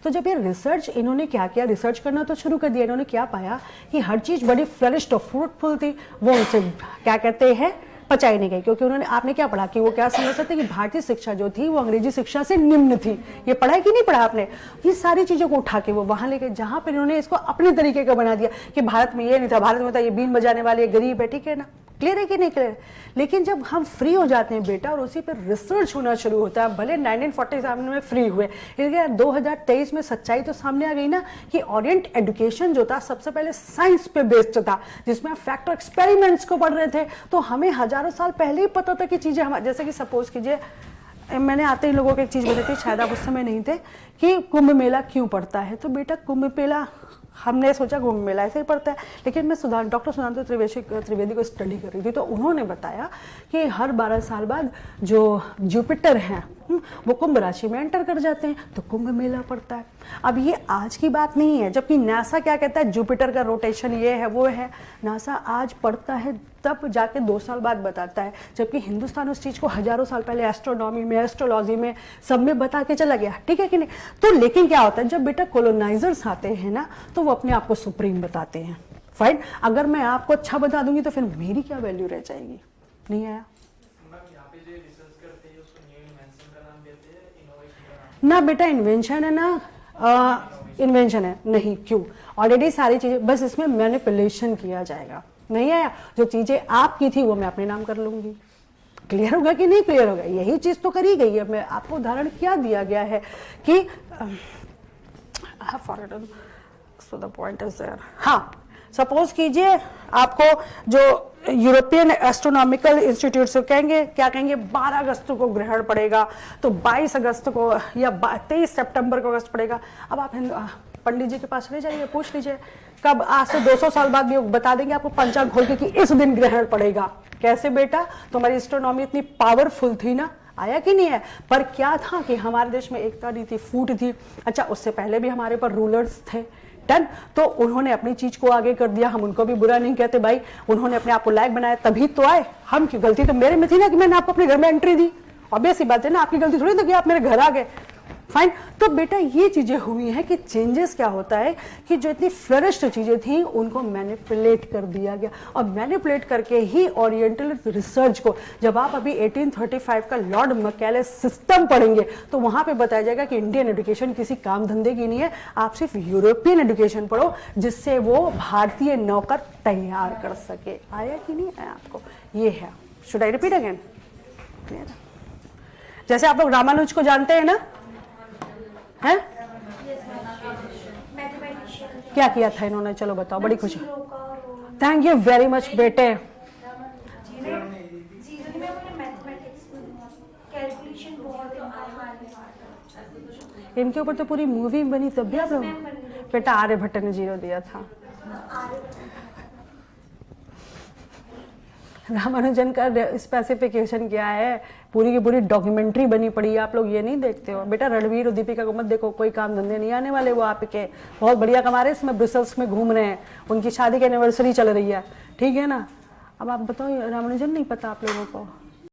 तो जब ये रिसर्च इन्होंने क्या किया, रिसर्च करना तो शुरू कर दिया, इन्होंने क्या पाया कि हर चीज़ बड़ी फ्लरिश्ड और फ्रूटफुल थी, वो उनसे क्या कहते हैं पचाई नहीं गई, क्योंकि उन्होंने, आपने क्या पढ़ा कि वो क्या समझ सकते कि भारतीय शिक्षा जो थी वो अंग्रेजी शिक्षा से निम्न थी। ये पढ़ा है कि नहीं पढ़ा आपने? ये सारी चीज़ों को उठा के वो वहाँ ले गए जहाँ पर इन्होंने इसको अपने तरीके का बना दिया कि भारत में ये नहीं था, भारत में था ये बीन बजाने वाले गरीब है, ठीक है ना, क्लियर है कि नहीं क्लियर? लेकिन जब हम फ्री हो जाते हैं बेटा और उसी पर रिसर्च होना शुरू होता है, भले 1947 में फ्री हुए, लेकिन 2023 में सच्चाई तो सामने आ गई ना कि ओरिएंट एजुकेशन जो था सबसे पहले साइंस पे बेस्ड था, जिसमें फैक्ट और एक्सपेरिमेंट्स को पढ़ रहे थे। तो हमें हजारों साल पहले ही पता था कि चीज़ें हमारे, जैसे कि सपोज कीजिए मैंने आते ही लोगों को एक चीज़ बताई थी, शायद आप उस समय नहीं थे, कि कुंभ मेला क्यों पड़ता है। तो बेटा कुंभ मेला हमने सोचा कुंभ मेला ऐसे ही पड़ता है, लेकिन मैं डॉक्टर सुधांशु त्रिवेदी को स्टडी कर रही थी, तो उन्होंने बताया कि हर 12 साल बाद जो जुपिटर हैं वो कुंभ राशि में एंटर कर जाते हैं, तो कुंभ मेला पड़ता है। अब ये आज की बात नहीं है, जबकि नासा क्या कहता है जुपिटर का रोटेशन ये है वो है, नासा आज पढ़ता है तब जाके 2 साल बाद बताता है, जबकि हिंदुस्तान उस चीज़ को हजारों साल पहले एस्ट्रोनॉमी में, एस्ट्रोलॉजी में सब में बता के चला गया, ठीक है कि नहीं। तो लेकिन क्या होता है जब बेटा कॉलोनाइजर्स आते हैं ना, तो वो अपने आप को सुप्रीम बताते हैं। फाइन, अगर मैं आपको अच्छा बता दूंगी तो फिर मेरी क्या वैल्यू रह जाएगी? नहीं आया ना बेटा, इन्वेंशन है ना, इन्वेंशन है नहीं, क्यों? ऑलरेडी सारी चीजें, बस इसमें मैनिपुलेशन किया जाएगा। नहीं आया, जो चीजें आपकी थी वो मैं अपने नाम कर लूंगी। क्लियर होगा कि नहीं क्लियर होगा? यही चीज तो करी गई है। मैं आपको उदाहरण क्या दिया गया है कि so the point is there. हाँ, सपोज कीजिए आपको जो यूरोपियन एस्ट्रोनॉमिकल इंस्टीट्यूट से कहेंगे, क्या कहेंगे, 12 अगस्त को ग्रहण पड़ेगा, तो 22 अगस्त को या 23 सितंबर को अगस्त पड़ेगा। अब आप पंडित जी के पास ले जाइए, पूछ लीजिए, कब आज से 200 साल बाद भी बता देंगे आपको पंचांग खोल के कि इस दिन ग्रहण पड़ेगा। कैसे बेटा? तुम्हारी एस्ट्रोनॉमी इतनी पावरफुल थी ना, आया कि नहीं है? पर क्या था कि हमारे देश में एकता नहीं थी, फूट थी। अच्छा, उससे पहले भी हमारे पर रूलर्स थे, डन, तो उन्होंने अपनी चीज को आगे कर दिया। हम उनको भी बुरा नहीं कहते भाई, उन्होंने अपने आप को लायक बनाया तभी तो आए। हम क्यों? गलती तो मेरे में थी ना कि मैंने आपको अपने घर में एंट्री दी। ऑब्वियस सी बात है ना, आपकी गलती थोड़ी थी कि आप मेरे घर आ गए। फाइन, तो बेटा ये चीजें हुई हैं कि चेंजेस क्या होता है कि जो इतनी फ्लरिश्ड चीजें थी उनको मैनिपुलेट कर दिया गया, और मैनिपुलेट करके ही ओरिएंटल रिसर्च को, जब आप अभी 1835 का लॉर्ड मैकॉले सिस्टम पढ़ेंगे तो वहां पे बताया जाएगा कि इंडियन एजुकेशन किसी काम धंधे की नहीं है, आप सिर्फ यूरोपियन एजुकेशन पढ़ो जिससे वो भारतीय नौकर तैयार कर सके। आया कि नहीं आया आपको? ये है। Should I repeat again? जैसे आप लोग रामानुज को जानते हैं ना, हैं? क्या किया था इन्होंने? चलो बताओ, बड़ी खुशी। थैंक यू वेरी मच बेटे। इनके ऊपर तो पूरी मूवी बनी, तब भी आप लोग, बेटा आर्यभट्ट ने 0 दिया था। रामानुजन का स्पेसिफिकेशन क्या है, पूरी की पूरी डॉक्यूमेंट्री बनी पड़ी है, आप लोग ये नहीं देखते हो। बेटा रणवीर और दीपिका को मत देखो, कोई काम धंधे नहीं आने वाले, वो आपके बहुत बढ़िया कमा रहे हैं, इसमें ब्रसेल्स में घूम रहे हैं, उनकी शादी की एनिवर्सरी चल रही है, ठीक है ना। अब आप बताओ, रामानुजन नहीं पता आप लोगों को?